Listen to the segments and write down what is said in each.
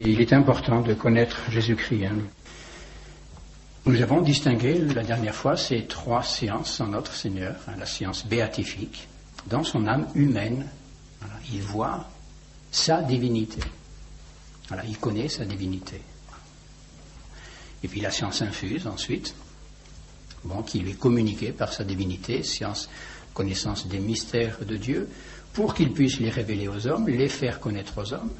Et il est important de connaître Jésus-Christ. Nous avons distingué la dernière fois ces 3 séances en notre Seigneur, la séance béatifique, dans son âme humaine. Voilà, il voit sa divinité. Voilà, il connaît sa divinité. Et puis la séance infuse ensuite, qui lui est communiquée par sa divinité, séance connaissance des mystères de Dieu, pour qu'il puisse les révéler aux hommes, les faire connaître aux hommes.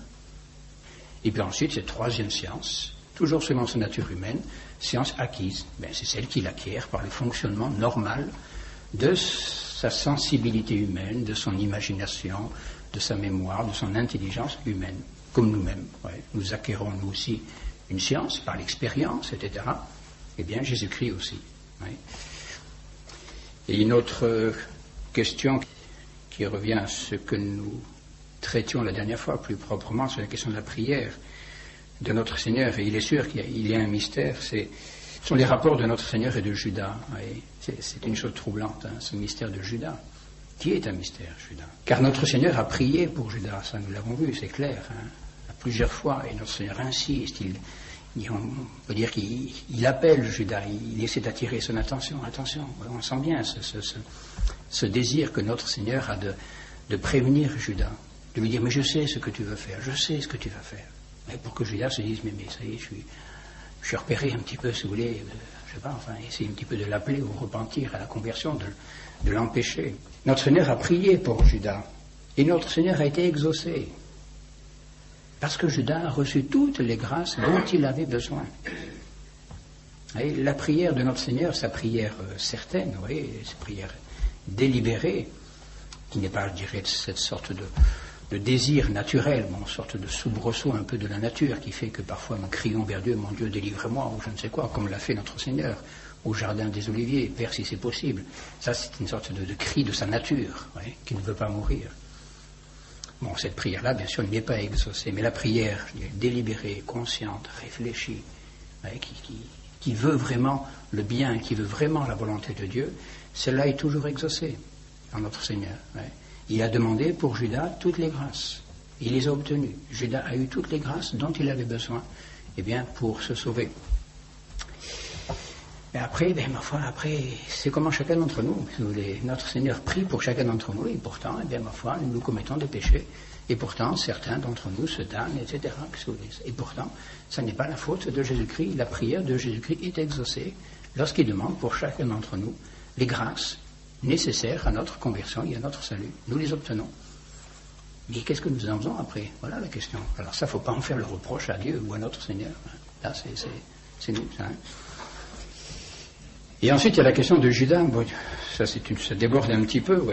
Et puis ensuite, cette 3e séance, toujours selon sa nature humaine, séance acquise. C'est celle qu'il acquiert par le fonctionnement normal de sa sensibilité humaine, de son imagination, de sa mémoire, de son intelligence humaine, comme nous-mêmes. Nous acquérons nous aussi une science par l'expérience, etc. Eh bien, Jésus-Christ aussi. Et une autre question qui revient à ce que nous traitions la dernière fois, plus proprement, sur la question de la prière de notre Seigneur. Et il est sûr qu'il y a un mystère, ce sont les rapports de notre Seigneur et de Judas. C'est une chose troublante, ce mystère de Judas. Qui est un mystère, Judas? Car notre Seigneur a prié pour Judas, ça nous l'avons vu, c'est clair, plusieurs fois, et notre Seigneur insiste, on peut dire qu'il appelle Judas, il essaie d'attirer son attention, on sent bien ce désir que notre Seigneur a de prévenir Judas, de lui dire, mais je sais ce que tu veux faire, je sais ce que tu vas faire. Mais pour que Judas se dise, mais ça y est, je suis repéré un petit peu, si vous voulez, je sais pas, essayer un petit peu de l'appeler au repentir, à la conversion, de l'empêcher. Notre Seigneur a prié pour Judas, et notre Seigneur a été exaucé, parce que Judas a reçu toutes les grâces dont il avait besoin. Et la prière de notre Seigneur, sa prière certaine, sa prière délibérée, qui n'est pas, je dirais, cette sorte de désir naturel, une sorte de soubresaut un peu de la nature, qui fait que parfois nous crions vers Dieu, mon Dieu, délivre-moi, ou je ne sais quoi, comme l'a fait notre Seigneur au jardin des Oliviers, Père, si c'est possible. Ça, c'est une sorte de cri de sa nature, qui ne veut pas mourir. Cette prière-là, bien sûr, n'est pas exaucée, mais la prière, je dirais, délibérée, consciente, réfléchie, qui veut vraiment le bien, qui veut vraiment la volonté de Dieu, celle-là est toujours exaucée en notre Seigneur. Il a demandé pour Judas toutes les grâces. Il les a obtenues. Judas a eu toutes les grâces dont il avait besoin, pour se sauver. Et après, après, c'est comment chacun d'entre nous, si vous voulez, notre Seigneur prie pour chacun d'entre nous, et pourtant, ma foi, nous commettons des péchés, et pourtant, certains d'entre nous se damnent, etc. Et pourtant, ça n'est pas la faute de Jésus-Christ. La prière de Jésus-Christ est exaucée lorsqu'il demande pour chacun d'entre nous les grâces nécessaires à notre conversion et à notre salut. Nous les obtenons. Mais qu'est-ce que nous en faisons après? Voilà la question. Alors ça, il ne faut pas en faire le reproche à Dieu ou à notre Seigneur. Là, c'est nous, ça. Et ensuite, il y a la question de Judas. Ça déborde un petit peu.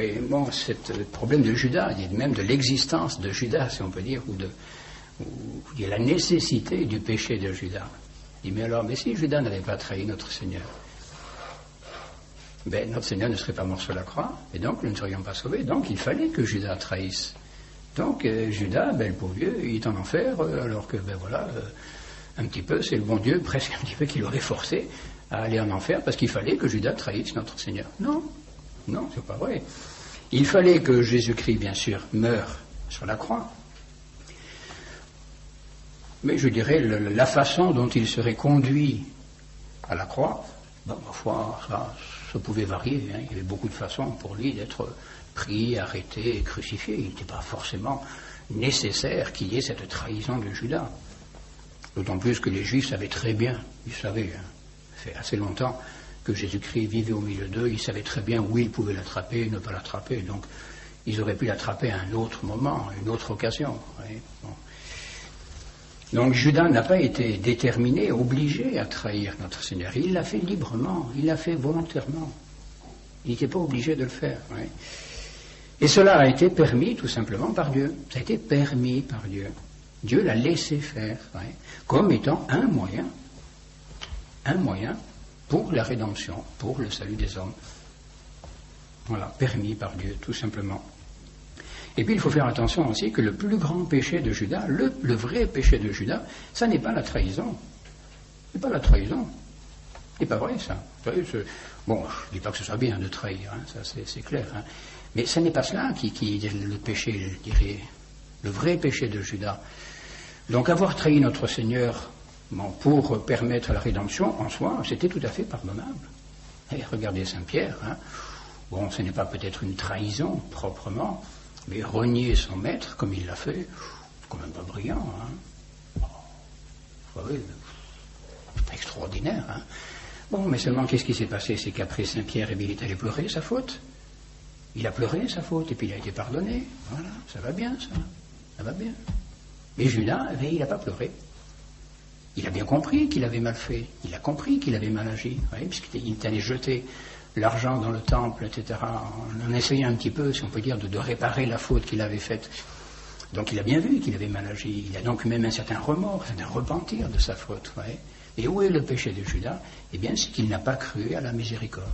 Ce problème de Judas, même de l'existence de Judas, si on peut dire, ou il y a la nécessité du péché de Judas. Il dit, mais si Judas n'avait pas trahi notre Seigneur, notre Seigneur ne serait pas mort sur la croix, et donc nous ne serions pas sauvés. Donc il fallait que Judas trahisse. Donc Judas, le pauvre vieux, il est en enfer, alors que, un petit peu, c'est le bon Dieu, presque un petit peu, qui l'aurait forcé à aller en enfer, parce qu'il fallait que Judas trahisse notre Seigneur. Non, c'est pas vrai. Il fallait que Jésus-Christ, bien sûr, meure sur la croix. Mais je dirais, la façon dont il serait conduit à la croix, ma foi, ça pouvait varier. Il y avait beaucoup de façons pour lui d'être pris, arrêté et crucifié. Il n'était pas forcément nécessaire qu'il y ait cette trahison de Judas. D'autant plus que les Juifs savaient très bien, ils savaient, ça fait assez longtemps que Jésus-Christ vivait au milieu d'eux, ils savaient très bien où ils pouvaient l'attraper et ne pas l'attraper. Donc, ils auraient pu l'attraper à un autre moment, à une autre occasion. Donc Judas n'a pas été déterminé, obligé à trahir notre Seigneur. Il l'a fait librement, il l'a fait volontairement. Il n'était pas obligé de le faire. Et cela a été permis tout simplement par Dieu. Ça a été permis par Dieu. Dieu l'a laissé faire, comme étant un moyen pour la rédemption, pour le salut des hommes. Voilà, permis par Dieu, tout simplement. Et puis il faut faire attention aussi que le plus grand péché de Judas, le vrai péché de Judas, ça n'est pas la trahison. C'est pas la trahison. C'est pas vrai, ça. Bon, je ne dis pas que ce soit bien de trahir, ça c'est clair. Mais ce n'est pas cela qui est le péché, je dirais, le vrai péché de Judas. Donc avoir trahi notre Seigneur pour permettre la rédemption, en soi, c'était tout à fait pardonnable. Et regardez Saint-Pierre, hein. Bon, ce n'est pas peut-être une trahison proprement, mais renier son maître comme il l'a fait, c'est quand même pas brillant. Hein. Oui, c'est extraordinaire. Hein. Bon, mais seulement qu'est-ce qui s'est passé? C'est qu'après Saint-Pierre, il est allé pleurer sa faute. Il a pleuré sa faute et puis il a été pardonné. Voilà, ça va bien ça. Ça va bien. Mais Judas, il n'a pas pleuré. Il a bien compris qu'il avait mal fait. Il a compris qu'il avait mal agi. Oui, puisqu'il est allé jeter l'argent dans le temple, etc. En essayant un petit peu, si on peut dire, de réparer la faute qu'il avait faite. Donc il a bien vu qu'il avait mal agi. Il a donc même un certain remords, un repentir de sa faute. Oui. Et où est le péché de Judas? Eh bien, c'est qu'il n'a pas cru à la miséricorde.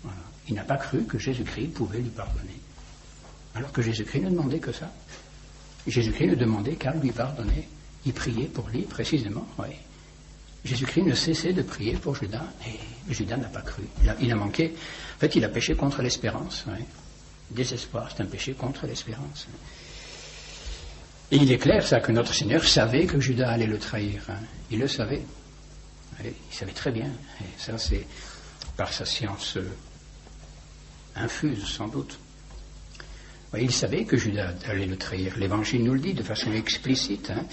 Voilà. Il n'a pas cru que Jésus-Christ pouvait lui pardonner. Alors que Jésus-Christ ne demandait que ça. Jésus-Christ ne demandait qu'à lui pardonner. Il priait pour lui, précisément. Oui. Jésus-Christ ne cessait de prier pour Judas, et Judas n'a pas cru. Il a manqué. En fait, il a péché contre l'espérance. Oui. Désespoir, c'est un péché contre l'espérance. Et il est clair, ça, que notre Seigneur savait que Judas allait le trahir. Hein. Il le savait. Oui, il savait très bien. Et ça, c'est par sa science infuse, sans doute. Oui, il savait que Judas allait le trahir. L'Évangile nous le dit de façon explicite. Hein.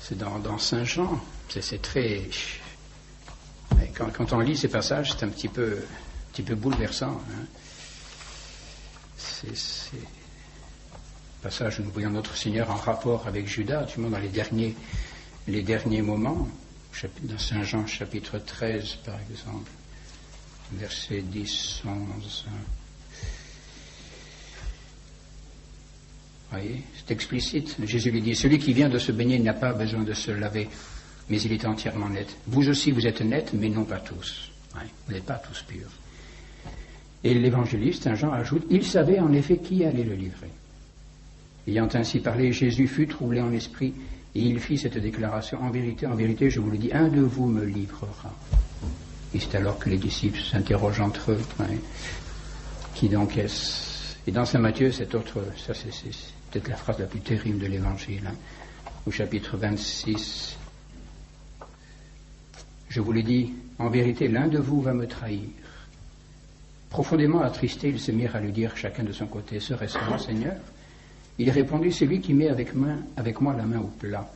C'est dans Saint Jean. C'est très... Quand on lit ces passages, c'est un petit peu bouleversant. Hein. C'est passage où nous voyons notre Seigneur en rapport avec Judas, du moins dans les derniers moments. Dans Saint Jean, chapitre 13, par exemple, versets 10, 11... Vous voyez, c'est explicite. Jésus lui dit, celui qui vient de se baigner n'a pas besoin de se laver, mais il est entièrement net. Vous aussi, vous êtes nets, mais non pas tous. Ouais, vous n'êtes pas tous purs. Et l'évangéliste, Saint Jean, ajoute, il savait en effet qui allait le livrer. Ayant ainsi parlé, Jésus fut troublé en esprit, et il fit cette déclaration, en vérité, je vous le dis, un de vous me livrera. Et c'est alors que les disciples s'interrogent entre eux. Ouais. Qui donc est-ce? Et dans Saint Matthieu, ça c'est peut-être la phrase la plus terrible de l'Évangile, hein, au chapitre 26. Je vous l'ai dit, en vérité, l'un de vous va me trahir. Profondément attristés, ils se mirent à lui dire chacun de son côté, serait-ce mon Seigneur? Il répondit, celui qui met avec moi la main au plat,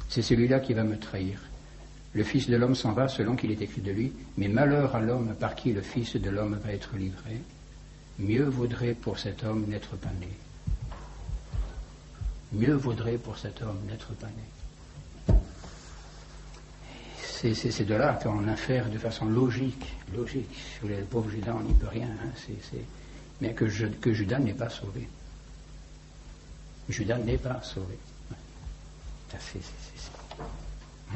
c'est celui-là qui va me trahir. Le Fils de l'homme s'en va selon qu'il est écrit de lui, mais malheur à l'homme par qui le Fils de l'homme va être livré. Mieux vaudrait pour cet homme n'être pas né. Mieux vaudrait pour cet homme n'être pas né. C'est de là qu'on infère de façon logique. Le pauvre Judas, on n'y peut rien. Hein, mais que Judas n'est pas sauvé. Judas n'est pas sauvé.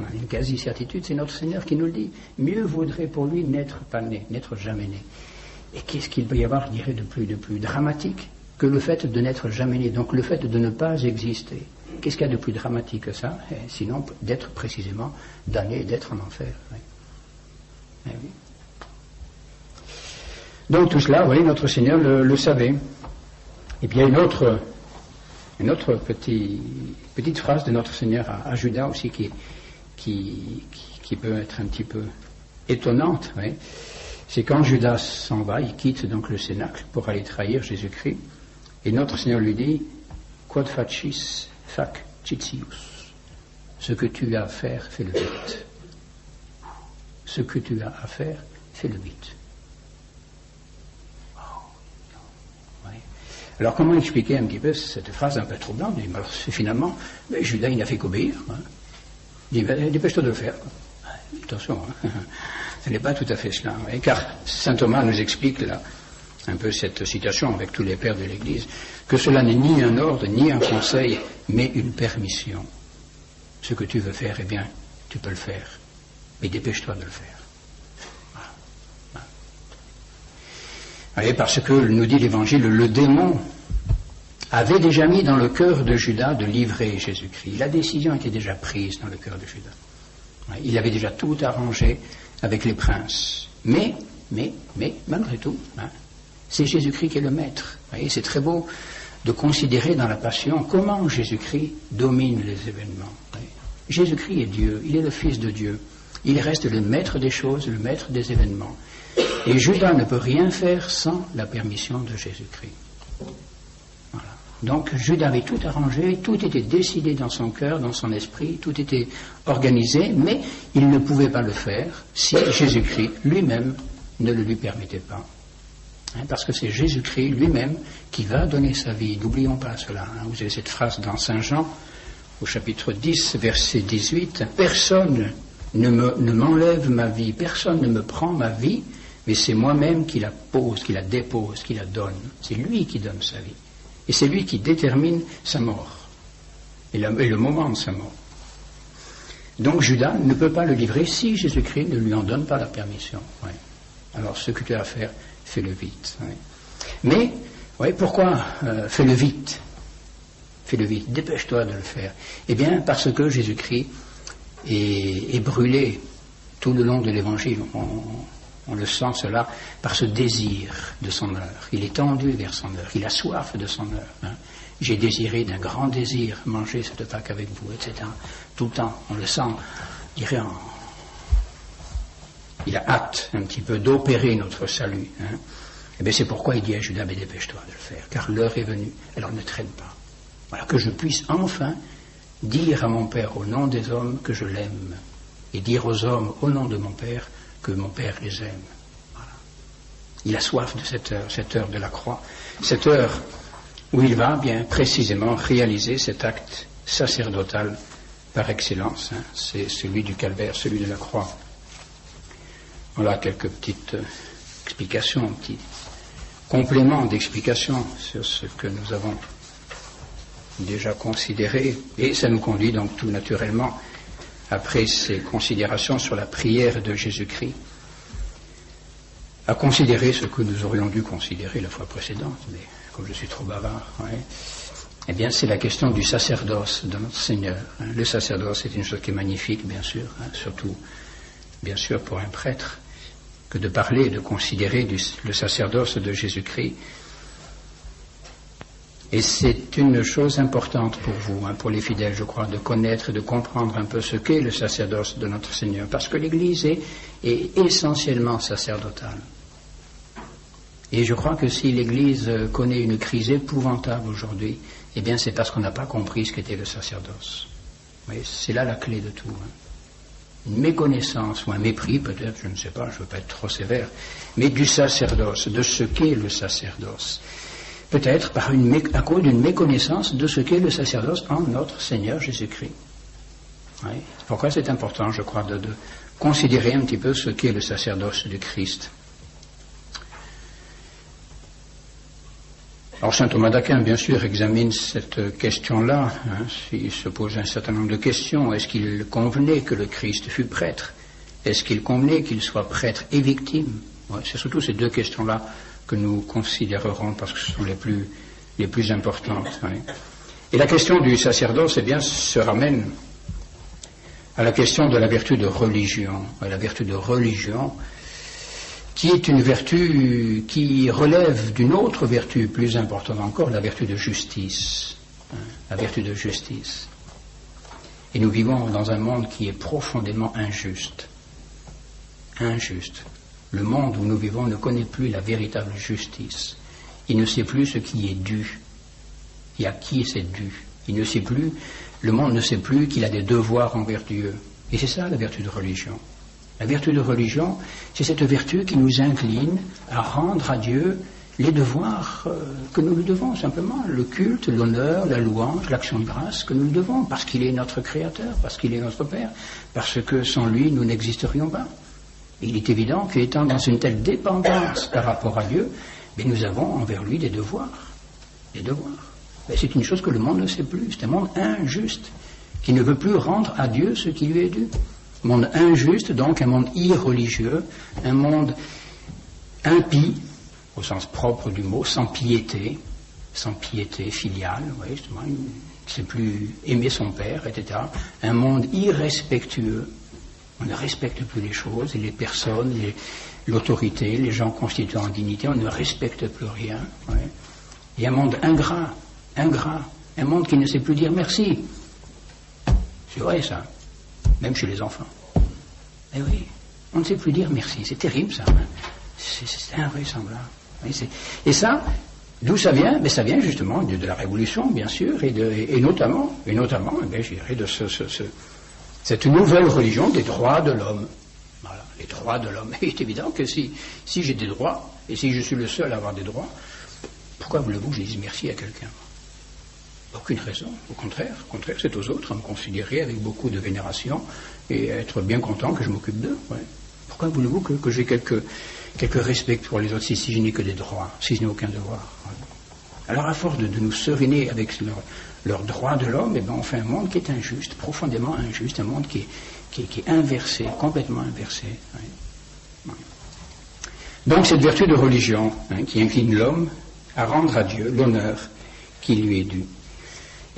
On a une quasi-certitude, c'est notre Seigneur qui nous le dit. Mieux vaudrait pour lui n'être pas né, n'être jamais né. Et qu'est-ce qu'il peut y avoir, je dirais, de plus dramatique que le fait de n'être jamais né, donc le fait de ne pas exister. Qu'est-ce qu'il y a de plus dramatique que ça? Sinon, d'être précisément damné, d'être en enfer. Oui. Oui. Donc tout cela, vous voyez, notre Seigneur le savait. Et puis il y a une autre petite phrase de notre Seigneur à Judas aussi qui peut être un petit peu étonnante. Oui. C'est quand Judas s'en va, il quitte donc le cénacle pour aller trahir Jésus-Christ, et notre Seigneur lui dit, quod facis fac citius, ce que tu as à faire, fais-le vite. Ce que tu as à faire, fais-le vite. Ouais. Alors comment expliquer un petit peu cette phrase un peu troublante? Alors finalement, Judas il n'a fait qu'obéir. Hein. Il dit, dépêche-toi de le faire. Attention, hein. Ce n'est pas tout à fait cela, hein, car saint Thomas nous explique là un peu cette citation avec tous les pères de l'Église, que cela n'est ni un ordre, ni un conseil, mais une permission. Ce que tu veux faire, eh bien, tu peux le faire, mais dépêche-toi de le faire. Voilà. Voilà. Parce que, nous dit l'Évangile, le démon avait déjà mis dans le cœur de Judas de livrer Jésus-Christ. La décision était déjà prise dans le cœur de Judas. Il avait déjà tout arrangé avec les princes. Mais, malgré tout, hein, c'est Jésus-Christ qui est le maître. Vous voyez, c'est très beau de considérer dans la Passion comment Jésus-Christ domine les événements. Jésus-Christ est Dieu, il est le Fils de Dieu. Il reste le maître des choses, le maître des événements. Et Judas ne peut rien faire sans la permission de Jésus-Christ. Voilà. Donc Judas avait tout arrangé, tout était décidé dans son cœur, dans son esprit, tout était organisé, mais il ne pouvait pas le faire si Jésus-Christ lui-même ne le lui permettait pas. Parce que c'est Jésus-Christ lui-même qui va donner sa vie. N'oublions pas cela. Vous avez cette phrase dans Saint Jean, au chapitre 10, verset 18. « Personne ne m'enlève ma vie, personne ne me prend ma vie, mais c'est moi-même qui la pose, qui la dépose, qui la donne. C'est lui qui donne sa vie. Et c'est lui qui détermine sa mort, et le moment de sa mort. Donc Judas ne peut pas le livrer si Jésus-Christ ne lui en donne pas la permission. Ouais. Alors ce que tu as à faire, fais-le vite. Ouais. Mais, ouais, pourquoi fais-le vite? Fais-le vite, dépêche-toi de le faire. Eh bien, parce que Jésus-Christ est brûlé tout le long de l'Évangile. On le sent cela par ce désir de son heure. Il est tendu vers son heure, il a soif de son heure. Hein. J'ai désiré d'un grand désir manger cette Pâque avec vous, etc. Tout le temps, on le sent, je dirais, il a hâte un petit peu d'opérer notre salut. Hein. Et bien c'est pourquoi il dit à Judas, mais dépêche-toi de le faire, car l'heure est venue, alors ne traîne pas. Voilà, que je puisse enfin dire à mon Père au nom des hommes que je l'aime, et dire aux hommes au nom de mon Père que mon Père les aime. Voilà. Il a soif de cette heure de la croix, cette heure où il va bien précisément réaliser cet acte sacerdotal par excellence. Hein. C'est celui du calvaire, celui de la croix. Voilà quelques petites explications, petits compléments d'explications sur ce que nous avons déjà considéré, et ça nous conduit donc tout naturellement, après ces considérations sur la prière de Jésus-Christ, à considérer ce que nous aurions dû considérer la fois précédente, mais comme je suis trop bavard, ouais, eh bien c'est la question du sacerdoce de notre Seigneur. Hein. Le sacerdoce est une chose qui est magnifique, bien sûr, hein, surtout, bien sûr, pour un prêtre, que de parler, de considérer le sacerdoce de Jésus-Christ. Et c'est une chose importante pour vous, hein, pour les fidèles, je crois, de connaître et de comprendre un peu ce qu'est le sacerdoce de notre Seigneur, parce que l'Église est essentiellement sacerdotale. Et je crois que si l'Église connaît une crise épouvantable aujourd'hui, eh bien c'est parce qu'on n'a pas compris ce qu'était le sacerdoce. Oui, c'est là la clé de tout. Hein. Une méconnaissance ou un mépris, peut-être, je ne sais pas, je ne veux pas être trop sévère, mais du sacerdoce, de ce qu'est le sacerdoce. Peut-être à cause d'une méconnaissance de ce qu'est le sacerdoce en notre Seigneur Jésus-Christ. Oui. Pourquoi c'est important, je crois, de considérer un petit peu ce qu'est le sacerdoce du Christ. Alors saint Thomas d'Aquin, bien sûr, examine cette question-là. Hein, il se pose un certain nombre de questions. Est-ce qu'il convenait que le Christ fût prêtre? Est-ce qu'il convenait qu'il soit prêtre et victime? Ouais, c'est surtout ces deux questions-là que nous considérerons parce que ce sont les plus importantes. Ouais. Et la question du sacerdoce, eh bien, se ramène à la question de la vertu de religion. La vertu de religion, qui est une vertu qui relève d'une autre vertu plus importante encore, la vertu de justice. La vertu de justice. Et nous vivons dans un monde qui est profondément injuste. Injuste. Le monde où nous vivons ne connaît plus la véritable justice. Il ne sait plus ce qui est dû et à qui c'est dû. Il ne sait plus, le monde ne sait plus qu'il a des devoirs envers Dieu. Et c'est ça la vertu de religion. La vertu de religion, c'est cette vertu qui nous incline à rendre à Dieu les devoirs que nous lui devons, simplement. Le culte, l'honneur, la louange, l'action de grâce que nous lui devons, parce qu'il est notre Créateur, parce qu'il est notre Père, parce que sans lui, nous n'existerions pas. Et il est évident qu'étant dans une telle dépendance par rapport à Dieu, mais nous avons envers lui des devoirs. Des devoirs. Mais c'est une chose que le monde ne sait plus. C'est un monde injuste, qui ne veut plus rendre à Dieu ce qui lui est dû. Un monde injuste, donc un monde irreligieux, un monde impie, au sens propre du mot, sans piété filiale, oui, justement, il ne sait plus aimer son père, etc. Un monde irrespectueux. On ne respecte plus les choses, les personnes, l'autorité, les gens constitués en dignité, on ne respecte plus rien. Ouais. Et un monde ingrat, ingrat, un monde qui ne sait plus dire merci. C'est vrai ça, même chez les enfants. Eh oui, on ne sait plus dire merci, c'est terrible ça. C'est invraisemblable. Et ça, d'où ça vient? Mais ça vient justement de la Révolution, bien sûr, et notamment, eh bien, je dirais, de cette nouvelle religion des droits de l'homme. Voilà, les droits de l'homme. Il est évident que si j'ai des droits, et si je suis le seul à avoir des droits, pourquoi voulez-vous que je dise merci à quelqu'un? Aucune raison. Au contraire, c'est aux autres à me considérer avec beaucoup de vénération et être bien content que je m'occupe d'eux. Ouais. Pourquoi voulez-vous que j'ai quelques respect pour les autres si je n'ai que des droits, si je n'ai aucun devoir? Ouais. Alors à force de nous seriner avec leurs droits de l'homme, eh ben, on fait un monde qui est injuste, profondément injuste, un monde qui est inversé, complètement inversé. Ouais. Ouais. Donc cette vertu de religion, qui incline l'homme à rendre à Dieu l'honneur qui lui est dû.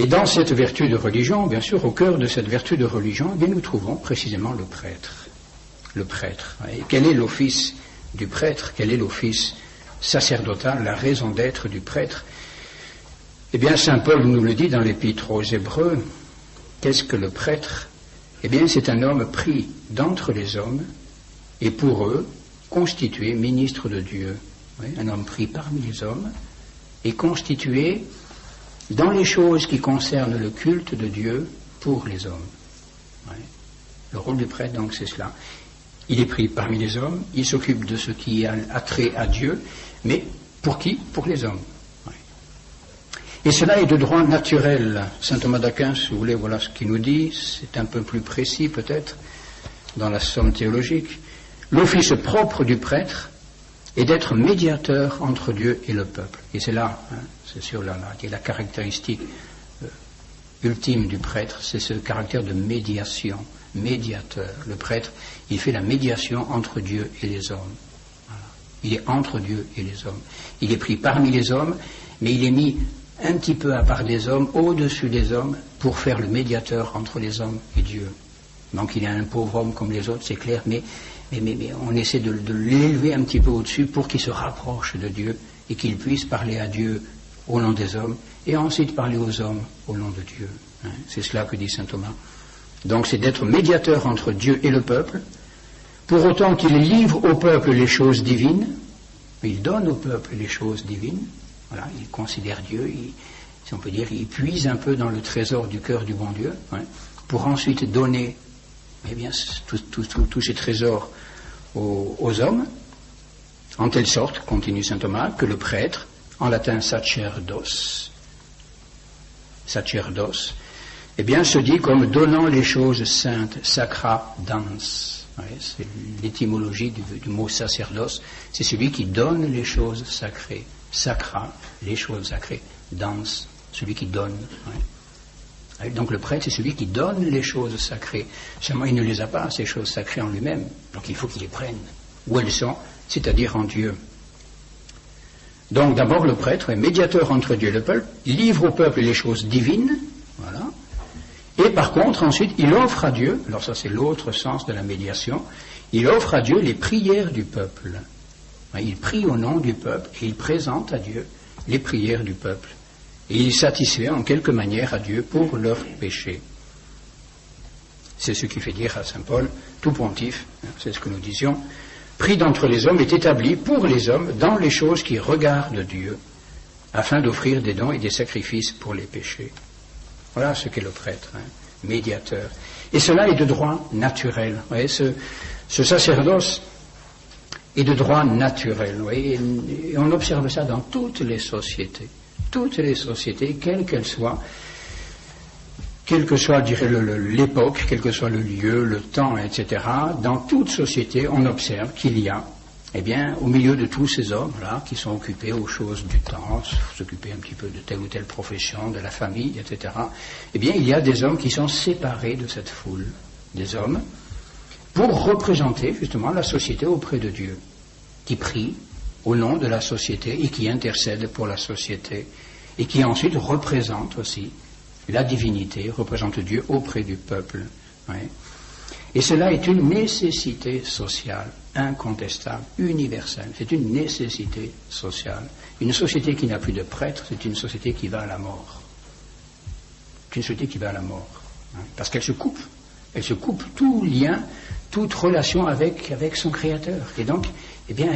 Et dans cette vertu de religion, bien sûr, au cœur de cette vertu de religion, eh bien, nous trouvons précisément le prêtre. Le prêtre. Et quel est l'office du prêtre? Quel est l'office sacerdotal, la raison d'être du prêtre? Eh bien, saint Paul nous le dit dans l'Épître aux Hébreux. Qu'est-ce que le prêtre? Eh bien, c'est un homme pris d'entre les hommes et pour eux constitué ministre de Dieu. Oui, un homme pris parmi les hommes et constitué dans les choses qui concernent le culte de Dieu pour les hommes. Oui. Le rôle du prêtre, donc, c'est cela. Il est pris parmi les hommes, il s'occupe de ce qui a trait à Dieu, mais pour qui? Pour les hommes. Oui. Et cela est de droit naturel. Saint Thomas d'Aquin, si vous voulez, voilà ce qu'il nous dit, c'est un peu plus précis peut-être dans la somme théologique. L'office propre du prêtre est d'être médiateur entre Dieu et le peuple. Et c'est là, c'est sur là, qui est la caractéristique ultime du prêtre, c'est ce caractère de médiation, médiateur. Le prêtre, il fait la médiation entre Dieu et les hommes. Voilà. Il est entre Dieu et les hommes. Il est pris parmi les hommes, mais il est mis un petit peu à part des hommes, au-dessus des hommes, pour faire le médiateur entre les hommes et Dieu. Donc il est un pauvre homme comme les autres, c'est clair, mais on essaie de l'élever un petit peu au-dessus pour qu'il se rapproche de Dieu et qu'il puisse parler à Dieu au nom des hommes et ensuite parler aux hommes au nom de Dieu. C'est cela que dit saint Thomas. Donc c'est d'être médiateur entre Dieu et le peuple, pour autant qu'il livre au peuple les choses divines, il donne au peuple les choses divines, voilà, il considère Dieu, si on peut dire, il puise un peu dans le trésor du cœur du bon Dieu, pour ensuite donner eh bien, tous ces trésors aux hommes, en telle sorte, continue saint Thomas, que le prêtre, en latin sacerdos, eh bien, se dit comme donnant les choses saintes, sacra dans. C'est l'étymologie du mot sacerdos, c'est celui qui donne les choses sacrées, sacra, les choses sacrées, dans, celui qui donne. Donc le prêtre, c'est celui qui donne les choses sacrées. Seulement, il ne les a pas, ces choses sacrées en lui-même. Donc il faut qu'il les prenne, où elles sont, c'est-à-dire en Dieu. Donc d'abord, le prêtre est médiateur entre Dieu et le peuple, il livre au peuple les choses divines, voilà. Et par contre, ensuite, il offre à Dieu, alors ça c'est l'autre sens de la médiation, il offre à Dieu les prières du peuple. Il prie au nom du peuple et il présente à Dieu les prières du peuple. Et il satisfait en quelque manière à Dieu pour leurs péchés. C'est ce qui fait dire à saint Paul, tout pontife, c'est ce que nous disions, pris d'entre les hommes est établi pour les hommes dans les choses qui regardent Dieu, afin d'offrir des dons et des sacrifices pour les péchés. Voilà ce qu'est le prêtre, médiateur. Et cela est de droit naturel. Vous voyez, ce sacerdoce est de droit naturel. Vous voyez, et on observe ça dans toutes les sociétés. Toutes les sociétés, quelles qu'elles soient, quelle que soit, je dirais, l'époque, quel que soit le lieu, le temps, etc., dans toute société, on observe qu'il y a, eh bien, au milieu de tous ces hommes-là, qui sont occupés aux choses du temps, s'occuper un petit peu de telle ou telle profession, de la famille, etc., eh bien, il y a des hommes qui sont séparés de cette foule, des hommes, pour représenter, justement, la société auprès de Dieu, qui prient au nom de la société et qui intercèdent pour la société, et qui ensuite représentent aussi la divinité, représente Dieu auprès du peuple. Oui. Et cela est une nécessité sociale, incontestable, universelle. C'est une nécessité sociale. Une société qui n'a plus de prêtres, c'est une société qui va à la mort. C'est une société qui va à la mort. Parce qu'elle se coupe. Elle se coupe tout lien, toute relation avec son Créateur. Et donc, eh bien,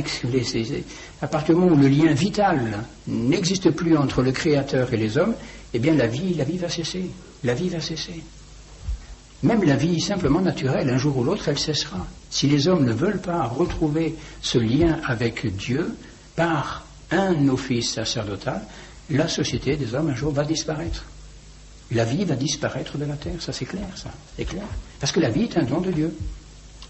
à partir du moment où le lien vital n'existe plus entre le Créateur et les hommes, eh bien, la vie va cesser. La vie va cesser. Même la vie simplement naturelle, un jour ou l'autre, elle cessera. Si les hommes ne veulent pas retrouver ce lien avec Dieu par un office sacerdotal, la société des hommes un jour va disparaître. La vie va disparaître de la terre, ça c'est clair, ça, c'est clair. Parce que la vie est un don de Dieu.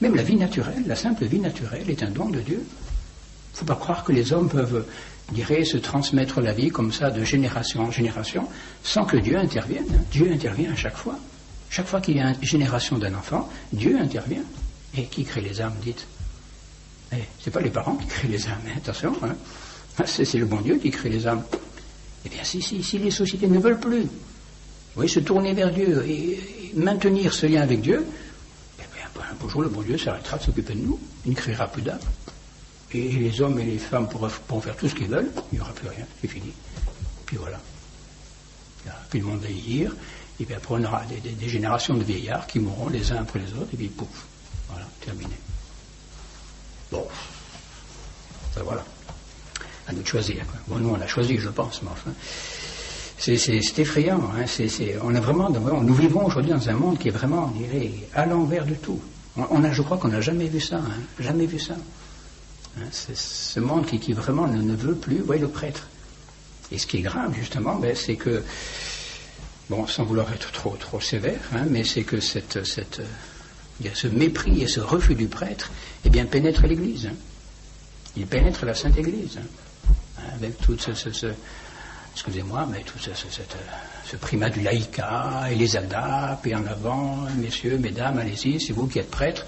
Même la vie naturelle, la simple vie naturelle est un don de Dieu. Il ne faut pas croire que les hommes peuvent, se transmettre la vie comme ça de génération en génération sans que Dieu intervienne. Dieu intervient à chaque fois. Chaque fois qu'il y a une génération d'un enfant, Dieu intervient. Et qui crée les âmes, dites? C'est pas les parents qui créent les âmes, attention. C'est le bon Dieu qui crée les âmes. Eh bien, si les sociétés ne veulent plus se tourner vers Dieu et maintenir ce lien avec Dieu, eh bien, un beau jour, le bon Dieu s'arrêtera de s'occuper de nous. Il ne créera plus d'âmes. Et les hommes et les femmes pourront faire tout ce qu'ils veulent. Il n'y aura plus rien. C'est fini. Puis voilà. Puis le monde va vieillir. Et puis après, on aura des générations de vieillards qui mourront les uns après les autres. Et puis, pouf. Voilà, terminé. Bon. Ça, voilà. À nous de choisir. Quoi. Bon, nous, on l'a choisi, je pense, mais enfin. C'est effrayant. Nous vivons aujourd'hui dans un monde qui est vraiment, on dirait, à l'envers de tout. Je crois qu'on n'a jamais vu ça. Jamais vu ça. C'est ce monde qui vraiment ne veut plus, le prêtre. Et ce qui est grave, justement, c'est que, sans vouloir être trop sévère, mais c'est que ce mépris et ce refus du prêtre, pénètre l'Église. Il pénètre la Sainte Église. Avec tout excusez-moi, mais tout ce primat du laïcat, et les adaptes, et en avant, messieurs, mesdames, allez-y, c'est vous qui êtes prêtres,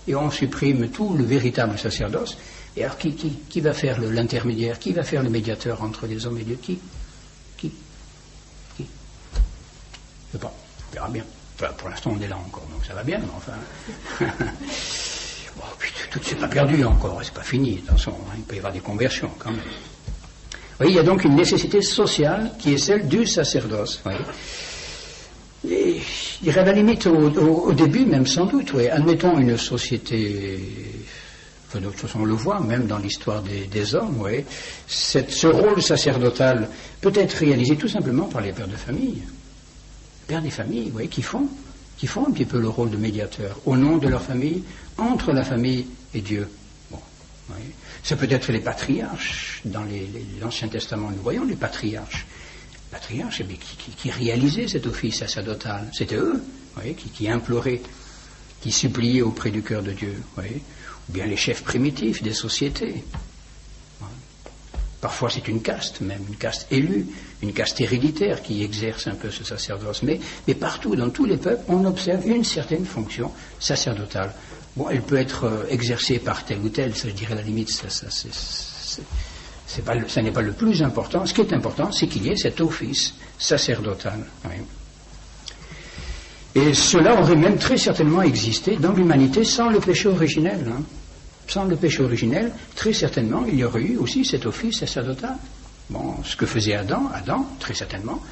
et on supprime tout le véritable sacerdoce. Et alors, qui va faire l'intermédiaire? Qui va faire le médiateur entre les hommes et Dieu? Qui? Je sais pas, on verra bien. Enfin, pour l'instant, on est là encore, donc ça va bien, mais enfin... tout c'est pas perdu encore, c'est pas fini, attention, il peut y avoir des conversions quand même. Il y a donc une nécessité sociale qui est celle du sacerdoce. Et, je dirais à la limite, au début, même sans doute, admettons une société, de toute façon on le voit, même dans l'histoire des hommes, ce rôle sacerdotal peut être réalisé tout simplement par les pères de famille. Les pères des familles, qui font un petit peu le rôle de médiateur, au nom de leur famille, entre la famille et Dieu. Ça peut être les patriarches. Dans l'Ancien Testament, nous voyons les patriarches. Les patriarches qui réalisaient cet office sacerdotal. C'était eux qui imploraient, qui suppliaient auprès du cœur de Dieu. Ou bien les chefs primitifs des sociétés. Parfois c'est une caste, même une caste élue, une caste héréditaire qui exerce un peu ce sacerdoce. Mais partout, dans tous les peuples, on observe une certaine fonction sacerdotale. Elle peut être exercée par tel ou tel, ça je dirais à la limite, ça n'est pas le plus important. Ce qui est important, c'est qu'il y ait cet office sacerdotal. Et cela aurait même très certainement existé dans l'humanité sans le péché originel. Sans le péché originel, très certainement, il y aurait eu aussi cet office sacerdotal. Ce que faisait Adam, très certainement,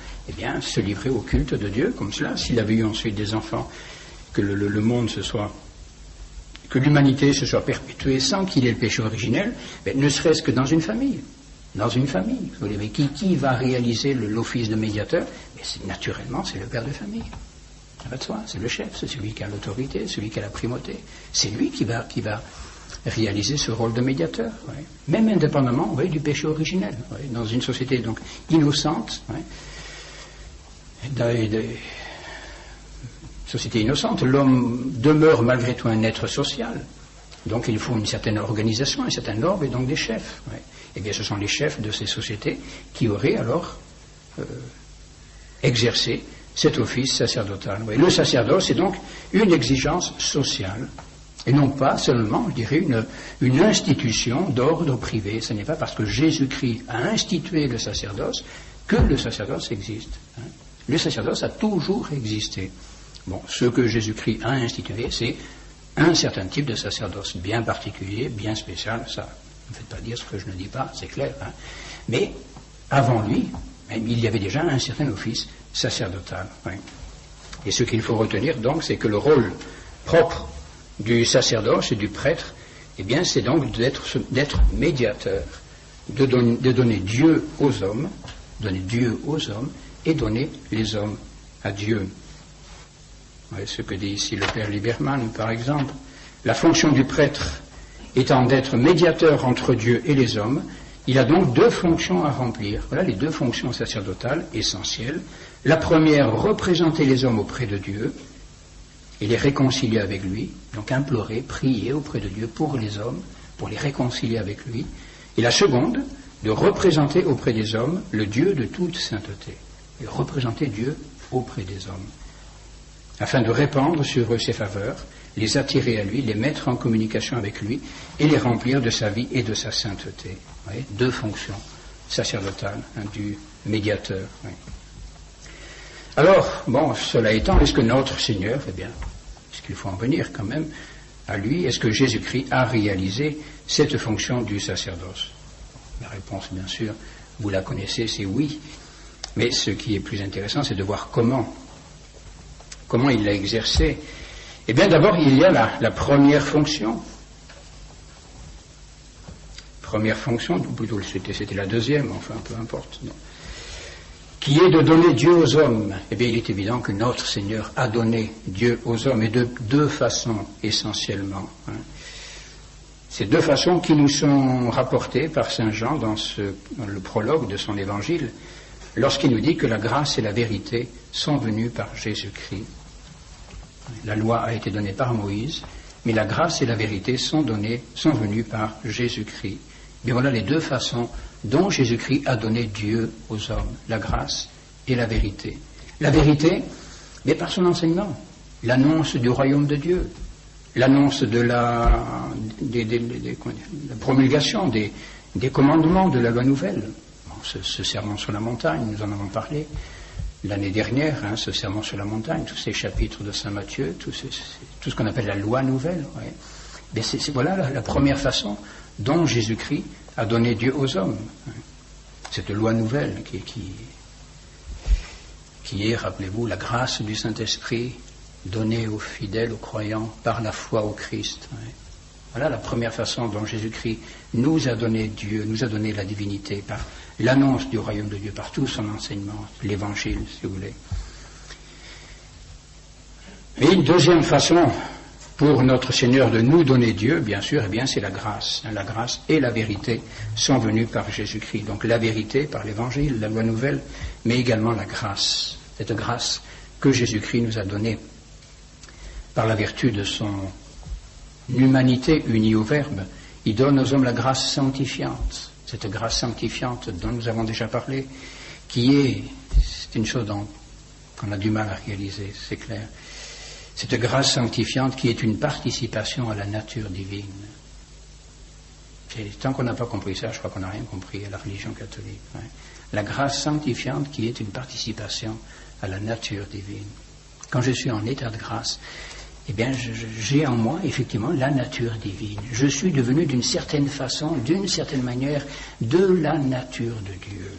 se livrer au culte de Dieu, comme cela, s'il avait eu ensuite des enfants, que le monde que l'humanité se soit perpétuée sans qu'il y ait le péché originel, ne serait-ce que dans une famille. Dans une famille. Vous voyez, qui va réaliser l'office de médiateur? Naturellement, c'est le père de famille. Ça va de soi, c'est le chef, c'est celui qui a l'autorité, celui qui a la primauté. C'est lui qui va réaliser ce rôle de médiateur. Même indépendamment du péché originel. Dans une société donc innocente, société innocente, l'homme demeure malgré tout un être social. Donc il faut une certaine organisation, un certain ordre et donc des chefs. Ce sont les chefs de ces sociétés qui auraient alors exercé cet office sacerdotal. Le sacerdoce est donc une exigence sociale et non pas seulement, je dirais, une institution d'ordre privé. Ce n'est pas parce que Jésus-Christ a institué le sacerdoce que le sacerdoce existe. Le sacerdoce a toujours existé. Bon, ce que Jésus-Christ a institué, c'est un certain type de sacerdoce bien particulier, bien spécial. Ça, ne me faites pas dire ce que je ne dis pas, c'est clair. Hein. Mais avant lui, il y avait déjà un certain office sacerdotal. Oui. Et ce qu'il faut retenir, donc, c'est que le rôle propre du sacerdoce et du prêtre, eh bien, c'est donc d'être médiateur, de donner Dieu aux hommes, et donner les hommes à Dieu. Ouais, ce que dit ici le Père Lieberman, par exemple. La fonction du prêtre étant d'être médiateur entre Dieu et les hommes, il a donc deux fonctions à remplir. Voilà les deux fonctions sacerdotales essentielles. La première, représenter les hommes auprès de Dieu et les réconcilier avec lui, donc implorer, prier auprès de Dieu pour les hommes, pour les réconcilier avec lui. Et la seconde, de représenter auprès des hommes le Dieu de toute sainteté, et représenter Dieu auprès des hommes, afin de répandre sur eux ses faveurs, les attirer à lui, les mettre en communication avec lui et les remplir de sa vie et de sa sainteté. Vous voyez, deux fonctions sacerdotales, du médiateur. Oui. Alors, bon, cela étant, est-ce que notre Seigneur, eh bien, est-ce qu'il faut en venir quand même à lui, est-ce que Jésus-Christ a réalisé cette fonction du sacerdoce? La réponse, bien sûr, vous la connaissez, c'est oui. Mais ce qui est plus intéressant, c'est de voir comment il l'a exercé. Eh bien, d'abord, il y a la première fonction. Première fonction, ou plutôt c'était la deuxième, enfin, peu importe. Non. Qui est de donner Dieu aux hommes. Eh bien, il est évident que notre Seigneur a donné Dieu aux hommes, et de deux façons, essentiellement. Hein. Ces deux façons qui nous sont rapportées par saint Jean dans le prologue de son évangile, lorsqu'il nous dit que la grâce et la vérité sont venues par Jésus-Christ. La loi a été donnée par Moïse, mais la grâce et la vérité sont venues par Jésus-Christ. Bien voilà les deux façons dont Jésus-Christ a donné Dieu aux hommes, la grâce et la vérité. La vérité, mais par son enseignement, l'annonce du royaume de Dieu, l'annonce de la promulgation des commandements de la loi nouvelle. Bon, ce sermon sur la montagne, nous en avons parlé l'année dernière, ce sermon sur la montagne, tous ces chapitres de saint Matthieu, tout ce qu'on appelle la loi nouvelle. Ouais. Mais voilà la première façon dont Jésus-Christ a donné Dieu aux hommes. Cette loi nouvelle qui est, rappelez-vous, la grâce du Saint-Esprit donnée aux fidèles, aux croyants, par la foi au Christ. Ouais. Voilà la première façon dont Jésus-Christ nous a donné Dieu, nous a donné la divinité, par l'annonce du royaume de Dieu, par tout son enseignement, l'évangile, si vous voulez. Et une deuxième façon pour notre Seigneur de nous donner Dieu, bien sûr, eh bien, c'est la grâce. La grâce et la vérité sont venues par Jésus-Christ. Donc la vérité par l'évangile, la loi nouvelle, mais également la grâce. Cette grâce que Jésus-Christ nous a donnée par la vertu de son humanité unie au Verbe. Il donne aux hommes la grâce sanctifiante. Cette grâce sanctifiante dont nous avons déjà parlé, c'est une chose qu'on a du mal à réaliser, c'est clair. Cette grâce sanctifiante qui est une participation à la nature divine. Et tant qu'on n'a pas compris ça, je crois qu'on n'a rien compris à la religion catholique. Ouais. La grâce sanctifiante qui est une participation à la nature divine. Quand je suis en état de grâce, eh bien, j'ai en moi, effectivement, la nature divine. Je suis devenu d'une certaine façon, d'une certaine manière, de la nature de Dieu.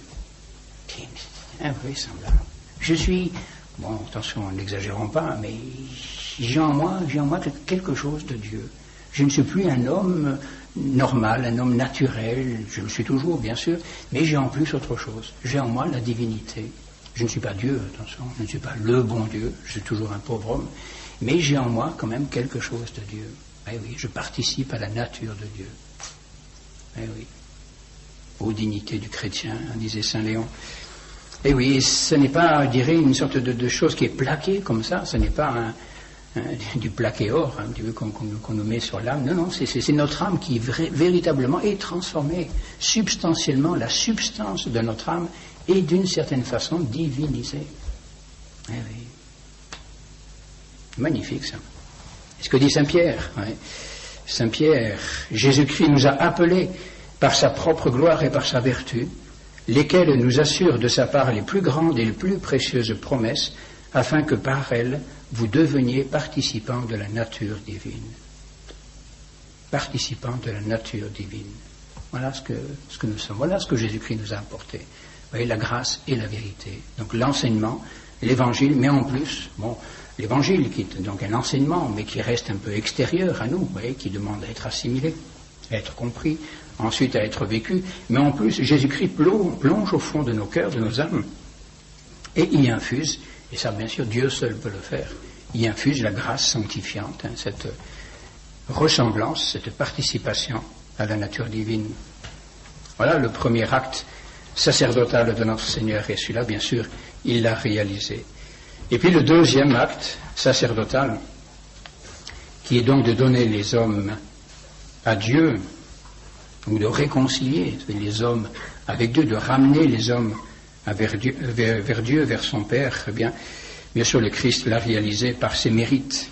C'est invraisemblable. Je suis, bon, attention, n'exagérons pas, mais j'ai en moi quelque chose de Dieu. Je ne suis plus un homme normal, un homme naturel, je le suis toujours, bien sûr, mais j'ai en plus autre chose. J'ai en moi la divinité. Je ne suis pas Dieu, attention, je ne suis pas le bon Dieu, je suis toujours un pauvre homme. Mais j'ai en moi quand même quelque chose de Dieu. Eh oui, je participe à la nature de Dieu. Eh oui, aux dignités du chrétien, disait saint Léon. Eh oui, ce n'est pas, je dirais, une sorte de chose qui est plaquée comme ça, ce n'est pas du plaqué or, un petit peu qu'on nous met sur l'âme. Non, non, c'est notre âme qui véritablement est transformée. Substantiellement, la substance de notre âme est d'une certaine façon divinisée. Eh oui. Magnifique, ça. C'est ce que dit Saint Pierre. Ouais. Saint Pierre, Jésus-Christ nous a appelés par sa propre gloire et par sa vertu, lesquelles nous assurent de sa part les plus grandes et les plus précieuses promesses, afin que par elles, vous deveniez participants de la nature divine. Participants de la nature divine. Voilà ce que nous sommes. Voilà ce que Jésus-Christ nous a apporté. Vous voyez, la grâce et la vérité. Donc l'enseignement, l'évangile, mais en plus, l'évangile qui est donc un enseignement, mais qui reste un peu extérieur à nous, vous voyez, qui demande à être assimilé, à être compris, ensuite à être vécu, mais en plus, Jésus-Christ plonge au fond de nos cœurs, de nos âmes, et y infuse, et ça bien sûr, Dieu seul peut le faire, y infuse la grâce sanctifiante, cette ressemblance, cette participation à la nature divine. Voilà le premier acte sacerdotal de notre Seigneur, et celui-là, bien sûr, il l'a réalisé. Et puis le deuxième acte sacerdotal, qui est donc de donner les hommes à Dieu, ou de réconcilier les hommes avec Dieu, de ramener les hommes vers Dieu, vers son Père, eh bien sûr le Christ l'a réalisé par ses mérites.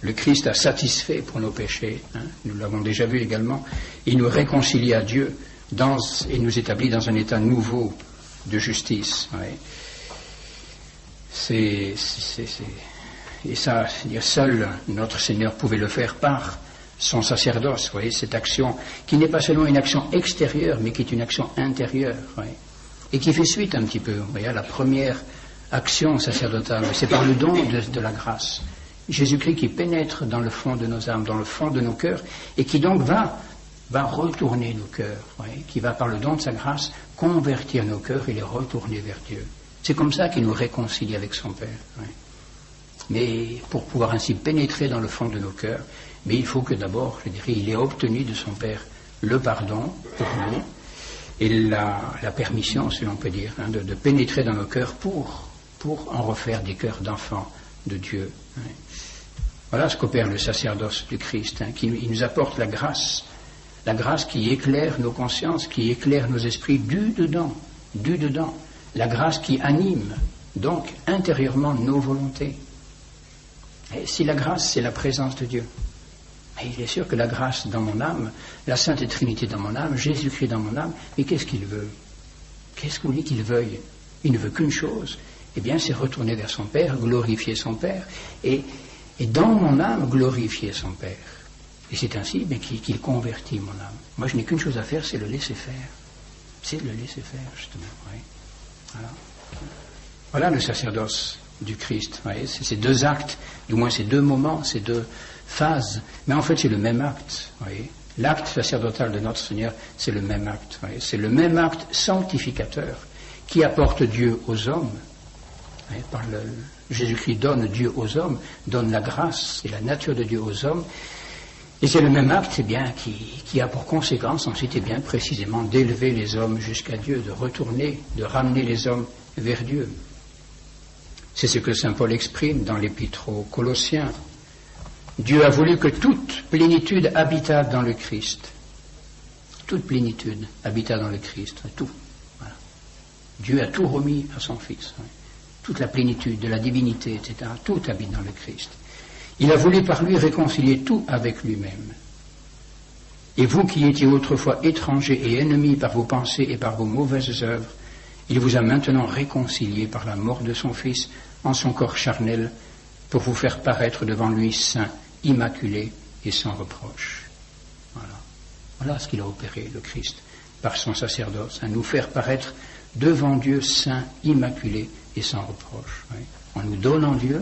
Le Christ a satisfait pour nos péchés, nous l'avons déjà vu également, il nous réconcilie à Dieu et nous établit dans un état nouveau de justice. Ouais. Et ça, seul notre Seigneur pouvait le faire par son sacerdoce, vous voyez, cette action qui n'est pas seulement une action extérieure, mais qui est une action intérieure, vous voyez, et qui fait suite un petit peu, vous voyez, à la première action sacerdotale. C'est par le don de la grâce. Jésus-Christ qui pénètre dans le fond de nos âmes, dans le fond de nos cœurs, et qui donc va retourner nos cœurs, vous voyez, qui va par le don de sa grâce convertir nos cœurs et les retourner vers Dieu. C'est comme ça qu'il nous réconcilie avec son Père. Oui. Mais pour pouvoir ainsi pénétrer dans le fond de nos cœurs, mais il faut que d'abord, je dirais, il ait obtenu de son Père le pardon pour nous et la permission, si l'on peut dire, de pénétrer dans nos cœurs pour en refaire des cœurs d'enfants de Dieu. Oui. Voilà ce qu'opère le sacerdoce du Christ, il nous apporte la grâce qui éclaire nos consciences, qui éclaire nos esprits du dedans. La grâce qui anime, donc, intérieurement nos volontés. Et si la grâce, c'est la présence de Dieu, et il est sûr que la grâce dans mon âme, la Sainte Trinité dans mon âme, Jésus-Christ dans mon âme, mais qu'est-ce qu'il veut? Qu'est-ce que vous voulez qu'il veuille? Il ne veut qu'une chose, eh bien, c'est retourner vers son Père, glorifier son Père, et dans mon âme, glorifier son Père. Et c'est ainsi qu'il convertit mon âme. Moi, je n'ai qu'une chose à faire, c'est le laisser faire. C'est le laisser faire, justement, oui. Voilà le sacerdoce du Christ. Voyez, c'est ces deux actes, du moins ces deux moments, ces deux phases. Mais en fait, c'est le même acte. Voyez. L'acte sacerdotal de notre Seigneur, c'est le même acte. Voyez. C'est le même acte sanctificateur qui apporte Dieu aux hommes. Voyez, Jésus-Christ donne Dieu aux hommes, donne la grâce et la nature de Dieu aux hommes. Et c'est le même acte, eh bien, qui a pour conséquence ensuite, eh bien, précisément, d'élever les hommes jusqu'à Dieu, de retourner, de ramener les hommes vers Dieu. C'est ce que saint Paul exprime dans l'épître aux Colossiens. Dieu a voulu que toute plénitude habitât dans le Christ. Toute plénitude habitât dans le Christ, tout. Voilà. Dieu a tout remis à son Fils. Oui. Toute la plénitude de la divinité, etc., tout habite dans le Christ. Il a voulu par lui réconcilier tout avec lui-même. Et vous qui étiez autrefois étrangers et ennemis par vos pensées et par vos mauvaises œuvres, il vous a maintenant réconciliés par la mort de son Fils en son corps charnel pour vous faire paraître devant lui saint, immaculé et sans reproche. Voilà ce qu'il a opéré, le Christ, par son sacerdoce, à nous faire paraître devant Dieu saint, immaculé et sans reproche. Oui. En nous donnant Dieu,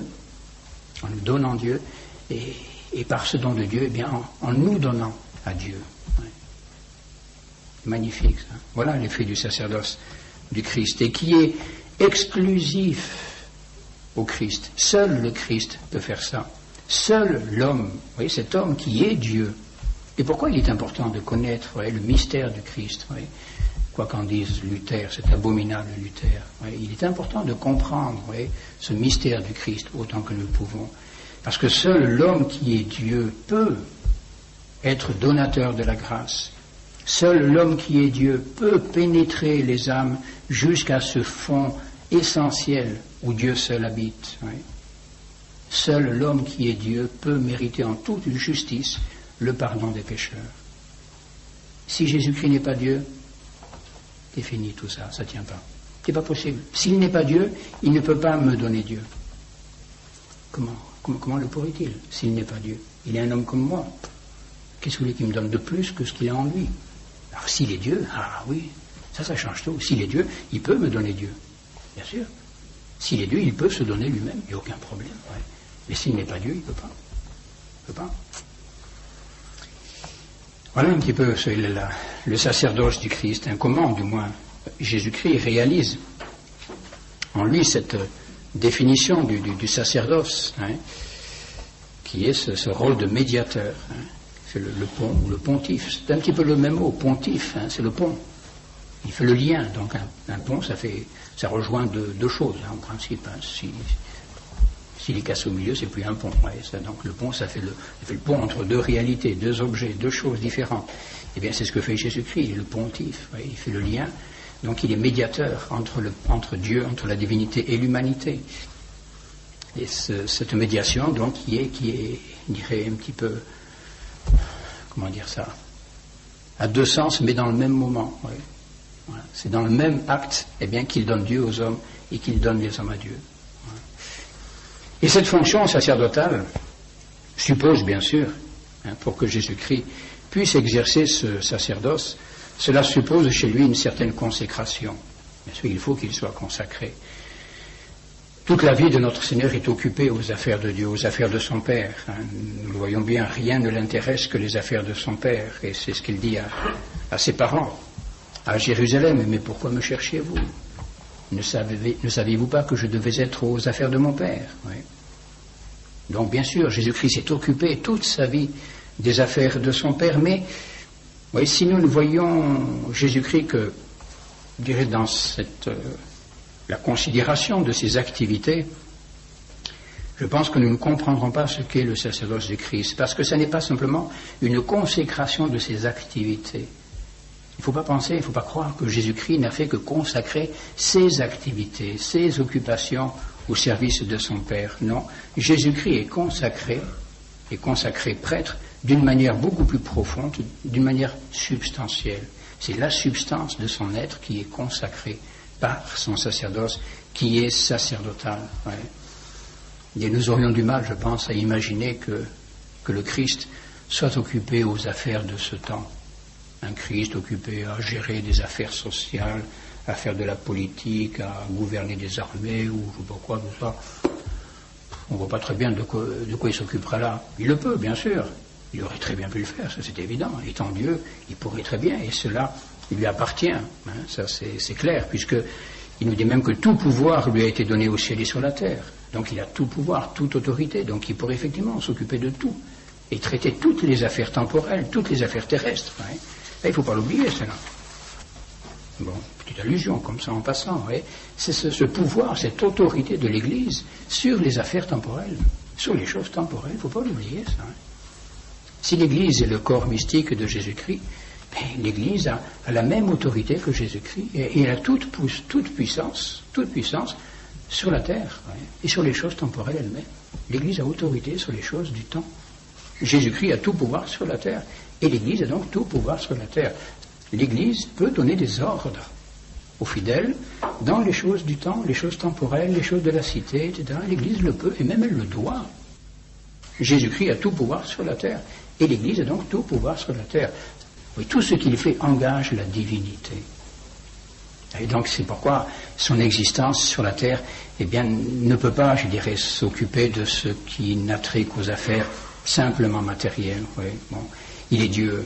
et par ce don de Dieu, eh bien, en nous donnant à Dieu. Ouais. Magnifique, ça. Voilà l'effet du sacerdoce du Christ, et qui est exclusif au Christ. Seul le Christ peut faire ça. Seul l'homme, vous voyez, cet homme qui est Dieu. Et pourquoi il est important de connaître, vous voyez, le mystère du Christ, vous voyez, quoi qu'en dise Luther, cet abominable Luther. Oui, il est important de comprendre, oui, ce mystère du Christ autant que nous le pouvons. Parce que seul l'homme qui est Dieu peut être donateur de la grâce. Seul l'homme qui est Dieu peut pénétrer les âmes jusqu'à ce fond essentiel où Dieu seul habite. Oui. Seul l'homme qui est Dieu peut mériter en toute justice le pardon des pécheurs. Si Jésus-Christ n'est pas Dieu, c'est fini tout ça, ça ne tient pas. C'est pas possible. S'il n'est pas Dieu, il ne peut pas me donner Dieu. Comment le pourrait-il, s'il n'est pas Dieu? Il est un homme comme moi. Qu'est-ce que vous voulez qu'il me donne de plus que ce qu'il a en lui? Alors s'il est Dieu, ah oui, ça change tout. S'il est Dieu, il peut me donner Dieu, bien sûr. S'il est Dieu, il peut se donner lui-même, il n'y a aucun problème. Ouais. Mais s'il n'est pas Dieu, il ne peut pas. Il ne peut pas. Voilà un petit peu le sacerdoce du Christ, comment du moins Jésus-Christ réalise en lui cette définition du sacerdoce, qui est ce rôle de médiateur. C'est le pont ou le pontife. C'est un petit peu le même mot, pontife, c'est le pont. Il fait le lien. Donc un pont, ça rejoint deux choses, en principe. S'il est cassé au milieu, c'est plus un pont. Donc le pont, ça fait le pont entre deux réalités, deux objets, deux choses différentes. Eh bien, c'est ce que fait Jésus-Christ, le pontife. Il fait le lien. Donc il est médiateur entre Dieu, entre la divinité et l'humanité. Et cette médiation, donc, qui est, je dirais, un petit peu, comment dire ça, à deux sens, mais dans le même moment. Oui. Voilà. C'est dans le même acte, qu'il donne Dieu aux hommes et qu'il donne les hommes à Dieu. Voilà. Et cette fonction sacerdotale suppose, bien sûr, pour que Jésus-Christ puisse exercer ce sacerdoce, cela suppose chez lui une certaine consécration. Bien sûr, il faut qu'il soit consacré. Toute la vie de notre Seigneur est occupée aux affaires de Dieu, aux affaires de son Père. Nous le voyons bien, rien ne l'intéresse que les affaires de son Père. Et c'est ce qu'il dit à ses parents, à Jérusalem. Mais pourquoi me cherchiez-vous? Ne saviez-vous pas que je devais être aux affaires de mon Père? Oui. Donc bien sûr, Jésus-Christ s'est occupé toute sa vie des affaires de son Père. Mais oui, si nous ne voyons Jésus-Christ que, je dirais, dans la considération de ses activités, je pense que nous ne comprendrons pas ce qu'est le sacerdoce du Christ, parce que ce n'est pas simplement une consécration de ses activités. Il ne faut pas penser, il ne faut pas croire que Jésus-Christ n'a fait que consacrer ses activités, ses occupations au service de son Père. Non, Jésus-Christ est consacré prêtre d'une manière beaucoup plus profonde, d'une manière substantielle. C'est la substance de son être qui est consacrée par son sacerdoce, qui est sacerdotal. Ouais. Et nous aurions du mal, je pense, à imaginer que le Christ soit occupé aux affaires de ce temps. Un Christ occupé à gérer des affaires sociales, à faire de la politique, à gouverner des armées, ou je ne sais pas quoi, tout ça. On ne voit pas très bien de quoi il s'occupera là. Il le peut, bien sûr. Il aurait très bien pu le faire, ça c'est évident. Étant Dieu, il pourrait très bien, et cela il lui appartient, ça c'est clair, puisqu'il nous dit même que tout pouvoir lui a été donné au ciel et sur la terre. Donc il a tout pouvoir, toute autorité, donc il pourrait effectivement s'occuper de tout, et traiter toutes les affaires temporelles, toutes les affaires terrestres. Là, il ne faut pas l'oublier, cela. Bon, petite allusion, comme ça en passant. C'est ce pouvoir, cette autorité de l'Église sur les affaires temporelles, sur les choses temporelles, il ne faut pas l'oublier, ça. Si l'Église est le corps mystique de Jésus-Christ, l'Église a la même autorité que Jésus-Christ et elle a toute puissance sur la terre et sur les choses temporelles elles-mêmes. L'Église a autorité sur les choses du temps. Jésus-Christ a tout pouvoir sur la terre et l'Église a donc tout pouvoir sur la terre. L'Église peut donner des ordres aux fidèles dans les choses du temps, les choses temporelles, les choses de la cité, etc. L'Église le peut et même elle le doit. Jésus-Christ a tout pouvoir sur la terre et l'Église a donc tout pouvoir sur la terre. Oui, tout ce qu'il fait engage la divinité. Et donc c'est pourquoi son existence sur la terre, ne peut pas, je dirais, s'occuper de ce qui n'a trait qu'aux affaires simplement matérielles. Oui, bon, il est Dieu.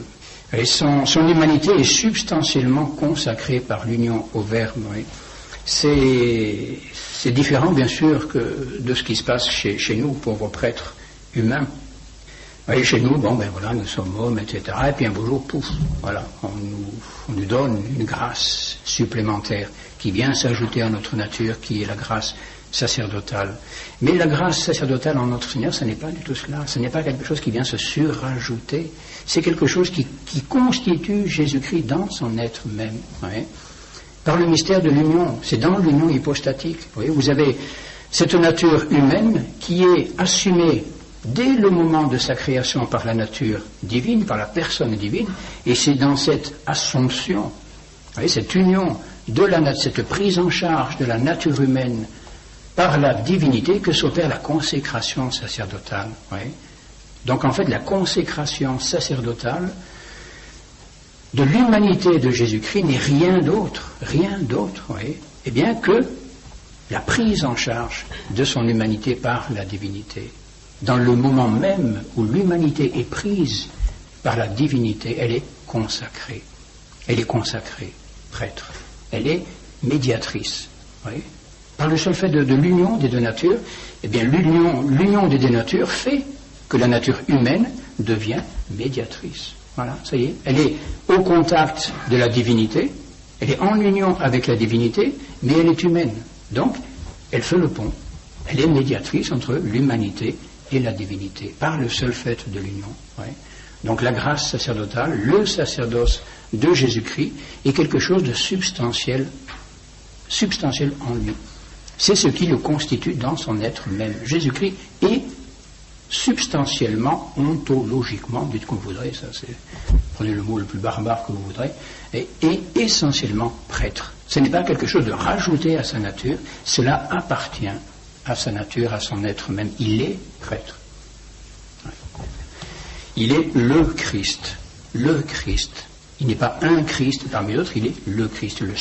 Et son humanité est substantiellement consacrée par l'union au Verbe. Oui. C'est différent, bien sûr, que de ce qui se passe chez nous, pauvres prêtres humains. Et chez nous, nous sommes hommes, etc. Et puis un beau jour, pouf, voilà, on nous donne une grâce supplémentaire qui vient s'ajouter à notre nature, qui est la grâce sacerdotale. Mais la grâce sacerdotale en notre Seigneur, ce n'est pas du tout cela. Ce n'est pas quelque chose qui vient se surajouter. C'est quelque chose qui constitue Jésus-Christ dans son être même. Ouais. Par le mystère de l'union, c'est dans l'union hypostatique. Vous avez cette nature humaine qui est assumée dès le moment de sa création par la nature divine, par la personne divine, et c'est dans cette assomption, cette union de cette prise en charge de la nature humaine par la divinité que s'opère la consécration sacerdotale. Oui. Donc en fait, la consécration sacerdotale de l'humanité de Jésus-Christ n'est rien d'autre, oui, eh bien que la prise en charge de son humanité par la divinité. Dans le moment même où l'humanité est prise par la divinité, elle est consacrée. Elle est consacrée, prêtre. Elle est médiatrice. Oui. Par le seul fait de l'union des deux natures, eh bien l'union des deux natures fait que la nature humaine devient médiatrice. Voilà, ça y est. Elle est au contact de la divinité, elle est en union avec la divinité, mais elle est humaine. Donc, elle fait le pont. Elle est médiatrice entre l'humanité et la divinité, par le seul fait de l'union. Ouais. Donc la grâce sacerdotale, le sacerdoce de Jésus-Christ, est quelque chose de substantiel en lui. C'est ce qui le constitue dans son être même. Jésus-Christ est substantiellement, ontologiquement, dites comme vous voudrez, ça c'est, prenez le mot le plus barbare que vous voudrez, est essentiellement prêtre. Ce n'est pas quelque chose de rajouté à sa nature, cela appartient à sa nature, à son être même. Il est prêtre. Il est le Christ. Le Christ. Il n'est pas un Christ parmi d'autres, il est le Christ, le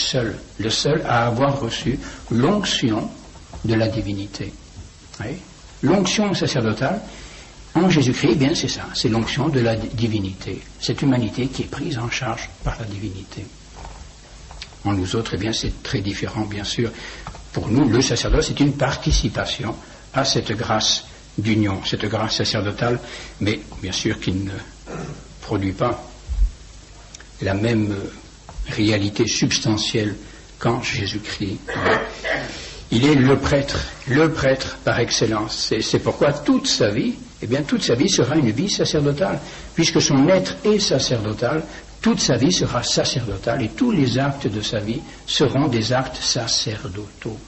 seul à avoir reçu l'onction de la divinité. Oui. L'onction sacerdotale, en Jésus-Christ, eh bien c'est ça, c'est l'onction de la divinité, cette humanité qui est prise en charge par la divinité. En nous autres, eh bien c'est très différent, bien sûr. Pour nous, le sacerdoce est une participation à cette grâce d'union, cette grâce sacerdotale, mais bien sûr qui ne produit pas la même réalité substantielle qu'en Jésus-Christ. Il est le prêtre par excellence. C'est pourquoi toute sa vie sera une vie sacerdotale. Puisque son être est sacerdotal, toute sa vie sera sacerdotale et tous les actes de sa vie seront des actes sacerdotaux.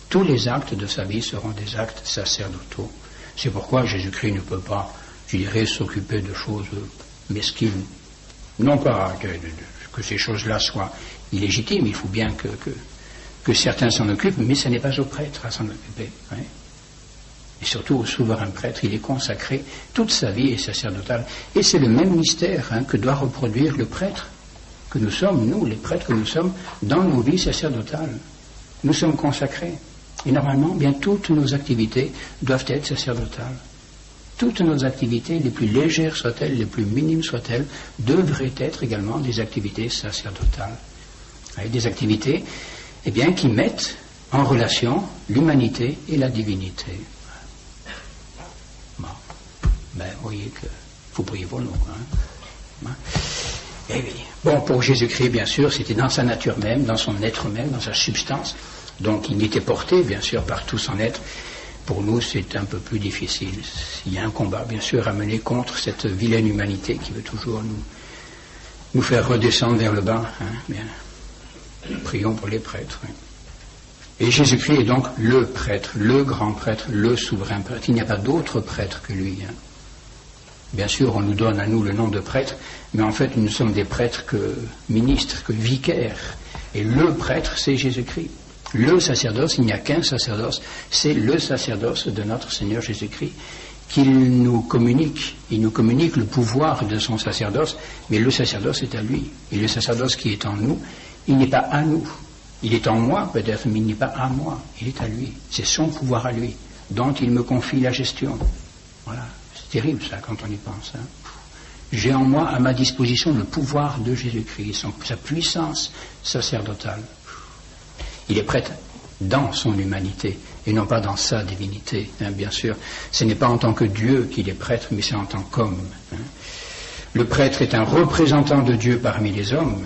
Tous les actes de sa vie seront des actes sacerdotaux. C'est pourquoi Jésus-Christ ne peut pas, je dirais, s'occuper de choses mesquines. Non pas que ces choses-là soient illégitimes, il faut bien que certains s'en occupent, mais ce n'est pas au prêtre à s'en occuper. Hein. Et surtout au souverain prêtre, il est consacré, toute sa vie est sacerdotale. Et c'est le même mystère que doit reproduire le prêtre que nous sommes, nous, les prêtres que nous sommes, dans nos vies sacerdotales. Nous sommes consacrés. Et normalement, bien toutes nos activités doivent être sacerdotales. Toutes nos activités, les plus légères soient-elles, les plus minimes soient-elles, devraient être également des activités sacerdotales. Et des activités, eh bien, qui mettent en relation l'humanité et la divinité. Bon. Ben, vous voyez qu'il faut prier pour nous. Hein. Eh oui. Bon, pour Jésus-Christ, bien sûr, c'était dans sa nature même, dans son être même, dans sa substance. Donc, il était porté, bien sûr, par tout son être. Pour nous, c'est un peu plus difficile. Il y a un combat, bien sûr, à mener contre cette vilaine humanité qui veut toujours nous faire redescendre vers le bas. Hein. Bien. Prions pour les prêtres. Hein. Et Jésus-Christ est donc le prêtre, le grand prêtre, le souverain prêtre. Il n'y a pas d'autre prêtre que lui. Hein. Bien sûr, on nous donne à nous le nom de prêtre, mais en fait, nous ne sommes des prêtres que ministres, que vicaires. Et le prêtre, c'est Jésus-Christ. Le sacerdoce, il n'y a qu'un sacerdoce, c'est le sacerdoce de notre Seigneur Jésus-Christ qu'il nous communique. Il nous communique le pouvoir de son sacerdoce, mais le sacerdoce est à lui. Et le sacerdoce qui est en nous, il n'est pas à nous. Il est en moi peut-être, mais il n'est pas à moi. Il est à lui. C'est son pouvoir à lui, dont il me confie la gestion. Voilà. C'est terrible ça quand on y pense. Hein. J'ai en moi à ma disposition le pouvoir de Jésus-Christ, sa puissance sacerdotale. Il est prêtre dans son humanité et non pas dans sa divinité, hein, bien sûr. Ce n'est pas en tant que Dieu qu'il est prêtre, mais c'est en tant qu'homme. Hein. Le prêtre est un représentant de Dieu parmi les hommes.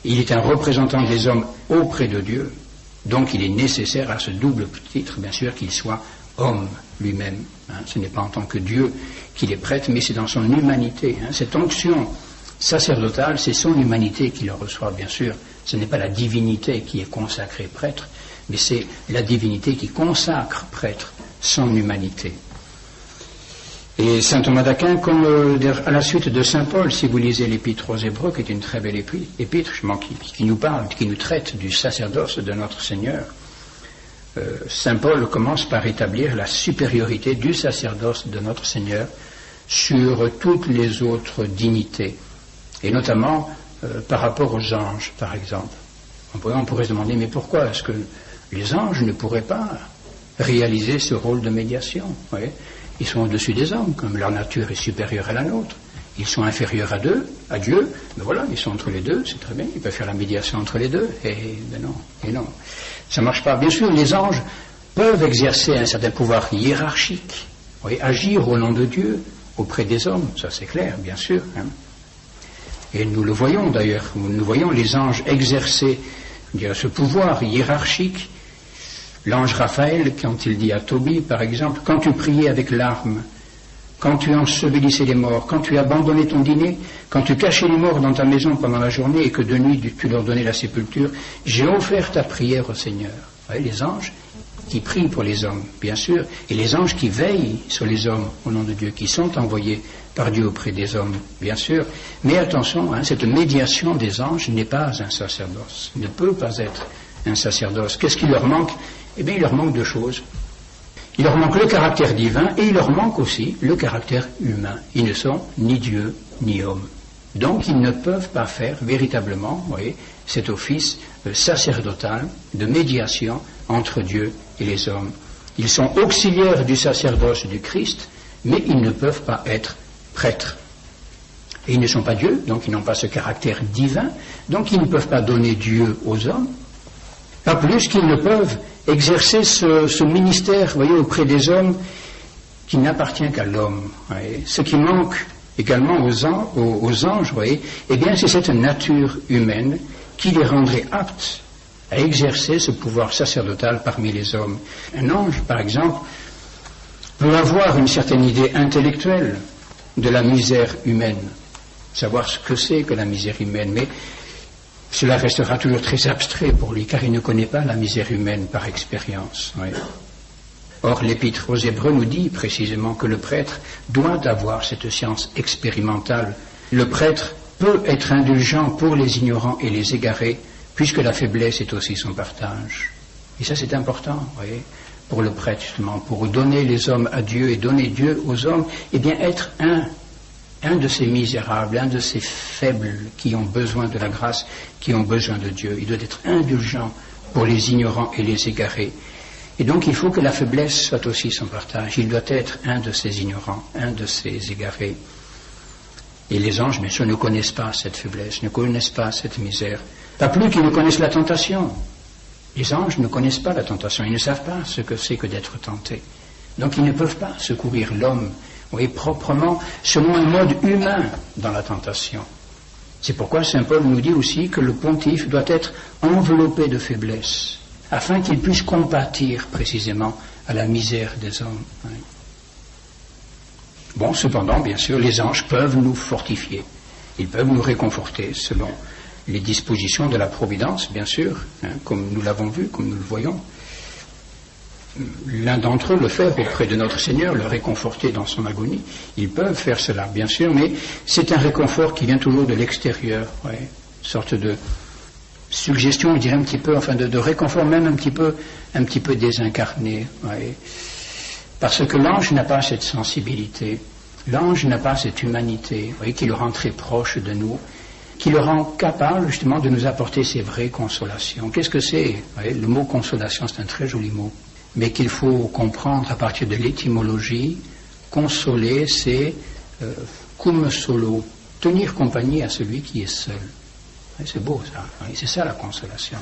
Il est un représentant des hommes auprès de Dieu. Donc il est nécessaire à ce double titre, bien sûr, qu'il soit homme lui-même. Hein. Ce n'est pas en tant que Dieu qu'il est prêtre, mais c'est dans son humanité. Hein. Cette onction sacerdotale, c'est son humanité qui le reçoit, bien sûr. Ce n'est pas la divinité qui est consacrée prêtre, mais c'est la divinité qui consacre prêtre son humanité. Et saint Thomas d'Aquin, comme à la suite de saint Paul, si vous lisez l'épître aux Hébreux, qui est une très belle épître qui nous parle, qui nous traite du sacerdoce de notre Seigneur, Saint Paul commence par établir la supériorité du sacerdoce de notre Seigneur sur toutes les autres dignités, et notamment par rapport aux anges, par exemple. On pourrait se demander, mais pourquoi est-ce que les anges ne pourraient pas réaliser ce rôle de médiation? Oui. Ils sont au-dessus des hommes, comme leur nature est supérieure à la nôtre. Ils sont inférieurs à Dieu, mais voilà, ils sont entre les deux, c'est très bien, ils peuvent faire la médiation entre les deux, et non, ça ne marche pas. Bien sûr, les anges peuvent exercer un certain pouvoir hiérarchique, oui, agir au nom de Dieu auprès des hommes, ça c'est clair, bien sûr. Hein. Et nous le voyons d'ailleurs, nous voyons les anges exercer ce pouvoir hiérarchique. L'ange Raphaël, quand il dit à Tobie, par exemple, quand tu priais avec larmes, quand tu ensevelissais les morts, quand tu abandonnais ton dîner, quand tu cachais les morts dans ta maison pendant la journée et que de nuit tu leur donnais la sépulture, j'ai offert ta prière au Seigneur. Vous voyez, les anges qui prient pour les hommes, bien sûr, et les anges qui veillent sur les hommes au nom de Dieu, qui sont envoyés par Dieu auprès des hommes, bien sûr. Mais attention, cette médiation des anges n'est pas un sacerdoce, ne peut pas être un sacerdoce. Qu'est-ce qui leur manque? Eh bien, il leur manque deux choses. Il leur manque le caractère divin et il leur manque aussi le caractère humain. Ils ne sont ni Dieu ni homme. Donc ils ne peuvent pas faire véritablement, vous voyez, cet office sacerdotal de médiation entre Dieu et les hommes. Ils sont auxiliaires du sacerdoce du Christ, mais ils ne peuvent pas être prêtres. Et ils ne sont pas Dieu, donc ils n'ont pas ce caractère divin, donc ils ne peuvent pas donner Dieu aux hommes, pas plus qu'ils ne peuvent exercer ce ministère, vous voyez, auprès des hommes qui n'appartient qu'à l'homme. Voyez. Ce qui manque également aux anges, vous voyez, eh bien c'est cette nature humaine qui les rendrait aptes à exercer ce pouvoir sacerdotal parmi les hommes. Un ange, par exemple, peut avoir une certaine idée intellectuelle de la misère humaine, savoir ce que c'est que la misère humaine, mais cela restera toujours très abstrait pour lui, car il ne connaît pas la misère humaine par expérience. Oui. Or, l'Épître aux Hébreux nous dit précisément que le prêtre doit avoir cette science expérimentale. Le prêtre peut être indulgent pour les ignorants et les égarés, puisque la faiblesse est aussi son partage. Et ça, c'est important, vous voyez, pour le prêtre, justement, pour donner les hommes à Dieu et donner Dieu aux hommes, et bien être un de ces misérables, un de ces faibles qui ont besoin de la grâce, qui ont besoin de Dieu. Il doit être indulgent pour les ignorants et les égarés. Et donc il faut que la faiblesse soit aussi son partage. Il doit être un de ces ignorants, un de ces égarés. Et les anges, bien sûr, ne connaissent pas cette faiblesse, ne connaissent pas cette misère. Pas plus qu'ils ne connaissent la tentation. Les anges ne connaissent pas la tentation, ils ne savent pas ce que c'est que d'être tenté. Donc ils ne peuvent pas secourir l'homme, oui, proprement, selon un mode humain dans la tentation. C'est pourquoi Saint Paul nous dit aussi que le pontife doit être enveloppé de faiblesse, afin qu'il puisse compatir précisément à la misère des hommes. Oui. Bon, cependant, bien sûr, les anges peuvent nous fortifier, ils peuvent nous réconforter selon les dispositions de la providence, bien sûr, comme nous l'avons vu, comme nous le voyons. L'un d'entre eux le fait auprès de notre Seigneur, le réconforter dans son agonie. Ils peuvent faire cela, bien sûr, mais c'est un réconfort qui vient toujours de l'extérieur, ouais, une sorte de suggestion, je dirais un petit peu, enfin de réconfort même un petit peu désincarné, ouais. Parce que l'ange n'a pas cette sensibilité, l'ange n'a pas cette humanité, vous voyez, qui le rend très proche de nous, qui le rend capable justement de nous apporter ces vraies consolations. Qu'est-ce que c'est? Vous voyez, le mot consolation, c'est un très joli mot, mais qu'il faut comprendre à partir de l'étymologie. Consoler, c'est cum solo, tenir compagnie à celui qui est seul. C'est beau ça, c'est ça la consolation.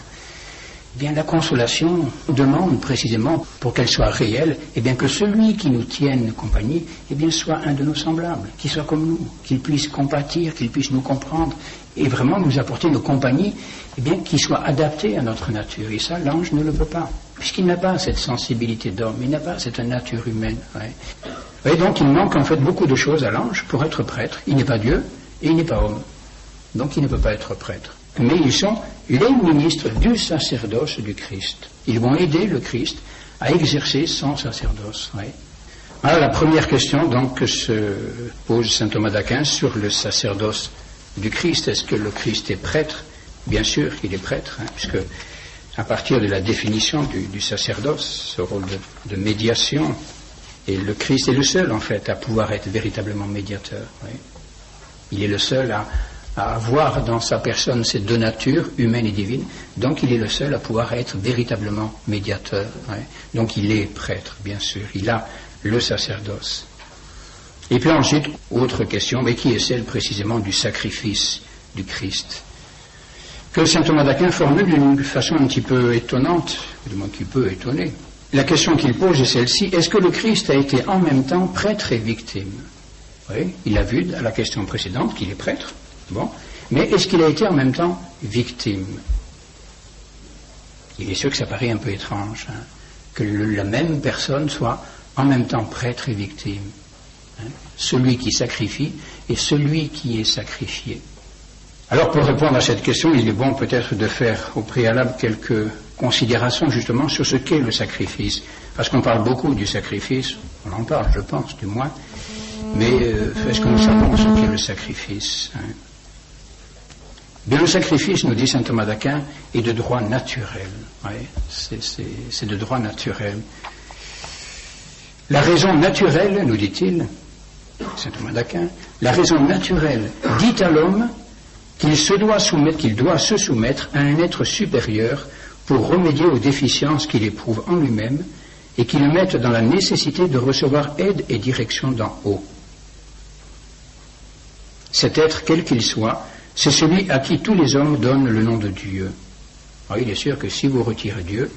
Bien, la consolation demande précisément, pour qu'elle soit réelle, eh bien que celui qui nous tienne compagnie, eh bien soit un de nos semblables, qu'il soit comme nous, qu'il puisse compatir, qu'il puisse nous comprendre et vraiment nous apporter une compagnie, eh bien qui soit adaptée à notre nature. Et ça, l'ange ne le peut pas, puisqu'il n'a pas cette sensibilité d'homme, il n'a pas cette nature humaine. Ouais. Et donc il manque en fait beaucoup de choses à l'ange pour être prêtre. Il n'est pas Dieu et il n'est pas homme, donc il ne peut pas être prêtre. Mais ils sont les ministres du sacerdoce du Christ. Ils vont aider le Christ à exercer son sacerdoce. Oui. Alors la première question donc que se pose saint Thomas d'Aquin sur le sacerdoce du Christ. Est-ce que le Christ est prêtre? Bien sûr qu'il est prêtre, puisque à partir de la définition du sacerdoce, ce rôle de médiation. Et le Christ est le seul, en fait, à pouvoir être véritablement médiateur. Oui. Il est le seul à avoir dans sa personne ces deux natures, humaine et divine. Donc il est le seul à pouvoir être véritablement médiateur. Oui. Donc il est prêtre, bien sûr. Il a le sacerdoce. Et puis ensuite, autre question, mais qui est celle précisément du sacrifice du Christ, que saint Thomas d'Aquin formule d'une façon un petit peu étonnante, du moins qui peut étonner. La question qu'il pose est celle-ci: est-ce que le Christ a été en même temps prêtre et victime? Oui, il a vu à la question précédente qu'il est prêtre, bon, mais est-ce qu'il a été en même temps victime? Il est sûr que ça paraît un peu étrange, hein, que la même personne soit en même temps prêtre et victime. Hein, celui qui sacrifie et celui qui est sacrifié. Alors pour répondre à cette question, il est bon peut-être de faire au préalable quelques considérations justement sur ce qu'est le sacrifice. Parce qu'on parle beaucoup du sacrifice, on en parle, je pense, du moins, mais est-ce que nous savons ce qu'est le sacrifice, hein? Bien, le sacrifice, nous dit saint Thomas d'Aquin, est de droit naturel. Oui, c'est de droit naturel. La raison naturelle, nous dit-il, saint Thomas d'Aquin, la raison naturelle dit à l'homme qu'il doit se soumettre à un être supérieur pour remédier aux déficiences qu'il éprouve en lui-même et qui le mettent dans la nécessité de recevoir aide et direction d'en haut. Cet être, quel qu'il soit, c'est celui à qui tous les hommes donnent le nom de Dieu. Alors, il est sûr que si vous retirez Dieu,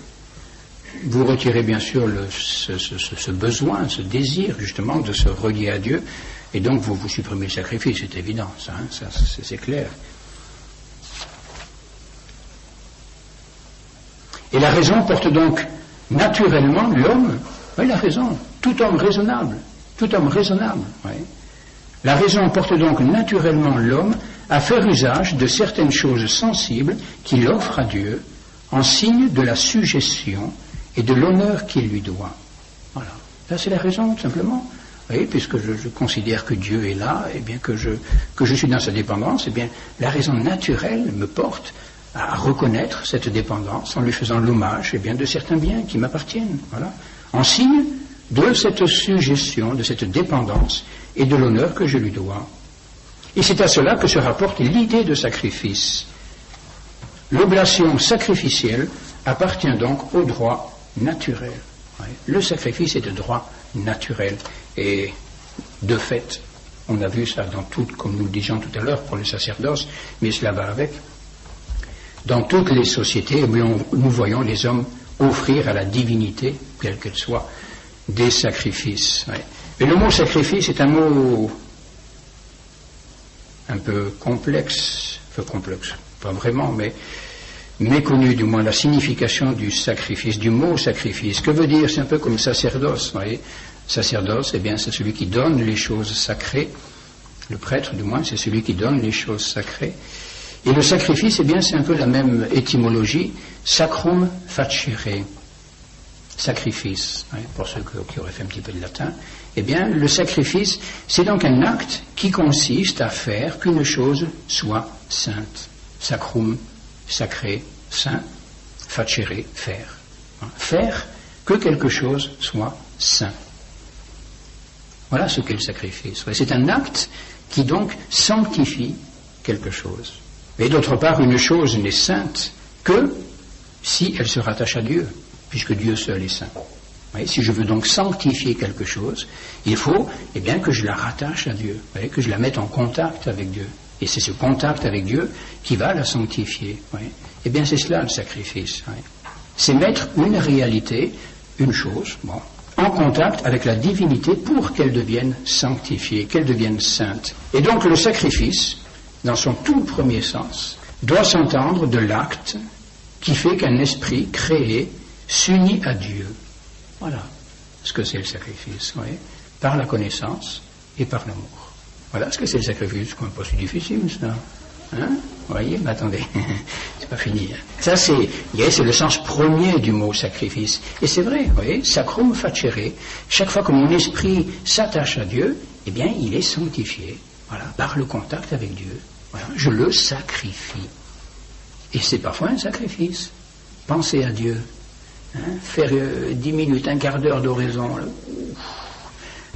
vous retirez bien sûr ce besoin, ce désir justement de se relier à Dieu, et donc vous supprimez le sacrifice, c'est évident, ça c'est clair. Et la raison porte donc naturellement l'homme, oui, la raison, tout homme raisonnable, oui. La raison porte donc naturellement l'homme à faire usage de certaines choses sensibles qu'il offre à Dieu en signe de la suggestion et de l'honneur qu'il lui doit. Voilà. Ça, c'est la raison, tout simplement. Oui, puisque je considère que Dieu est là, et bien que je suis dans sa dépendance, et bien la raison naturelle me porte à reconnaître cette dépendance en lui faisant l'hommage, et bien de certains biens qui m'appartiennent. Voilà. En signe de cette suggestion, de cette dépendance et de l'honneur que je lui dois. Et c'est à cela que se rapporte l'idée de sacrifice. L'oblation sacrificielle appartient donc au droit naturel. Oui. Le sacrifice est de droit naturel. Et de fait, on a vu ça dans toutes, comme nous le disions tout à l'heure pour le sacerdoce, mais cela va avec. Dans toutes les sociétés, nous voyons les hommes offrir à la divinité, quelle qu'elle soit, des sacrifices. Oui. Et le mot sacrifice est un mot un peu complexe, pas vraiment, mais méconnu du moins la signification du sacrifice, du mot sacrifice. Que veut dire? C'est un peu comme sacerdoce, vous voyez. Sacerdoce, eh bien, c'est celui qui donne les choses sacrées. Le prêtre, du moins, c'est celui qui donne les choses sacrées. Et le sacrifice, eh bien, c'est un peu la même étymologie, sacrum facere, sacrifice, hein, pour ceux qui auraient fait un petit peu de latin. Eh bien, le sacrifice, c'est donc un acte qui consiste à faire qu'une chose soit sainte. Sacrum, sacré, saint, facere, faire. Hein, faire que quelque chose soit saint. Voilà ce qu'est le sacrifice. C'est un acte qui donc sanctifie quelque chose. Et d'autre part, une chose n'est sainte que si elle se rattache à Dieu, puisque Dieu seul est saint. Oui, si je veux donc sanctifier quelque chose, il faut eh bien, que je la rattache à Dieu, oui, que je la mette en contact avec Dieu. Et c'est ce contact avec Dieu qui va la sanctifier. Oui. Eh bien, c'est cela le sacrifice. Oui. C'est mettre une réalité, une chose, bon, en contact avec la divinité pour qu'elle devienne sanctifiée, qu'elle devienne sainte. Et donc le sacrifice, dans son tout premier sens, doit s'entendre de l'acte qui fait qu'un esprit créé s'unit à Dieu. Voilà ce que c'est le sacrifice, oui, par la connaissance et par l'amour. Voilà ce que c'est le sacrifice, c'est quand même pas si difficile, ça. Hein? Vous voyez, mais attendez, c'est pas fini. Hein. Ça, c'est le sens premier du mot sacrifice. Et c'est vrai, vous voyez, sacrum facere, chaque fois que mon esprit s'attache à Dieu, eh bien, il est sanctifié, voilà, par le contact avec Dieu. Voilà, je le sacrifie. Et c'est parfois un sacrifice. penser à Dieu, faire 10 minutes, un quart d'heure d'oraison.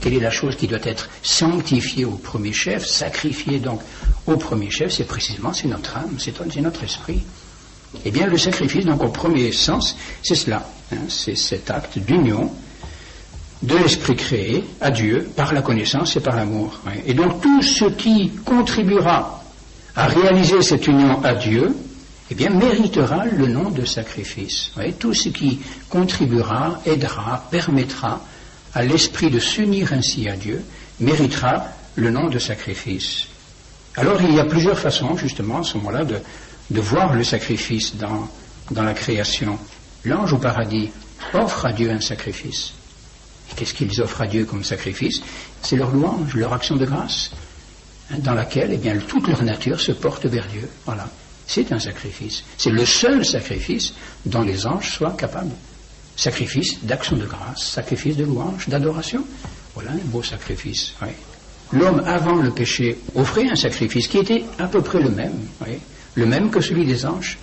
Quelle est la chose qui doit être sanctifiée au premier chef, sacrifiée donc au premier chef? C'est précisément, c'est notre âme, c'est notre esprit. Eh bien, le sacrifice, donc au premier sens, c'est cela. C'est cet acte d'union de l'esprit créé à Dieu par la connaissance et par l'amour. Et donc tout ce qui contribuera à réaliser cette union à Dieu, eh bien, méritera le nom de sacrifice. Tout ce qui contribuera, aidera, permettra à l'esprit de s'unir ainsi à Dieu, méritera le nom de sacrifice. Alors, il y a plusieurs façons, justement, à ce moment-là, de voir le sacrifice dans la création. L'ange au paradis offre à Dieu un sacrifice. Et qu'est-ce qu'ils offrent à Dieu comme sacrifice? C'est leur louange, leur action de grâce, dans laquelle, eh bien, toute leur nature se porte vers Dieu. Voilà. C'est un sacrifice. C'est le seul sacrifice dont les anges soient capables. Sacrifice d'action de grâce, sacrifice de louange, d'adoration. Voilà un beau sacrifice. Oui. L'homme, avant le péché, offrait un sacrifice qui était à peu près le même. Oui. Le même que celui des anges.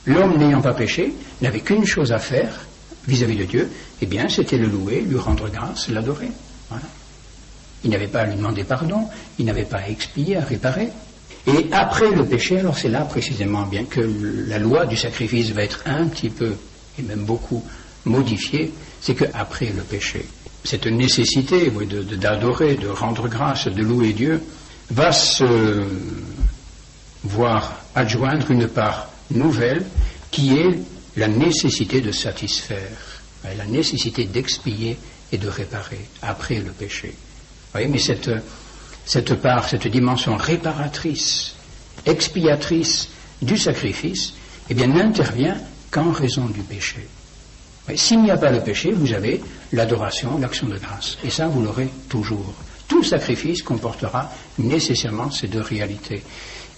L'homme n'ayant pas péché, n'avait qu'une chose à faire vis-à-vis de Dieu, eh bien, c'était le louer, lui rendre grâce, l'adorer. Voilà. Il n'avait pas à lui demander pardon, il n'avait pas à expier, à réparer. Et après le péché, alors c'est là précisément bien que la loi du sacrifice va être un petit peu, et même beaucoup, modifiée, c'est qu'après le péché, cette nécessité d'adorer, de rendre grâce, de louer Dieu, va se voir adjoindre une part nouvelle qui est la nécessité de satisfaire, la nécessité d'expier et de réparer après le péché. Vous voyez, mais cette part, cette dimension réparatrice, expiatrice du sacrifice, eh bien, n'intervient qu'en raison du péché. Oui, s'il n'y a pas le péché, vous avez l'adoration, l'action de grâce. Et ça, vous l'aurez toujours. Tout sacrifice comportera nécessairement ces deux réalités.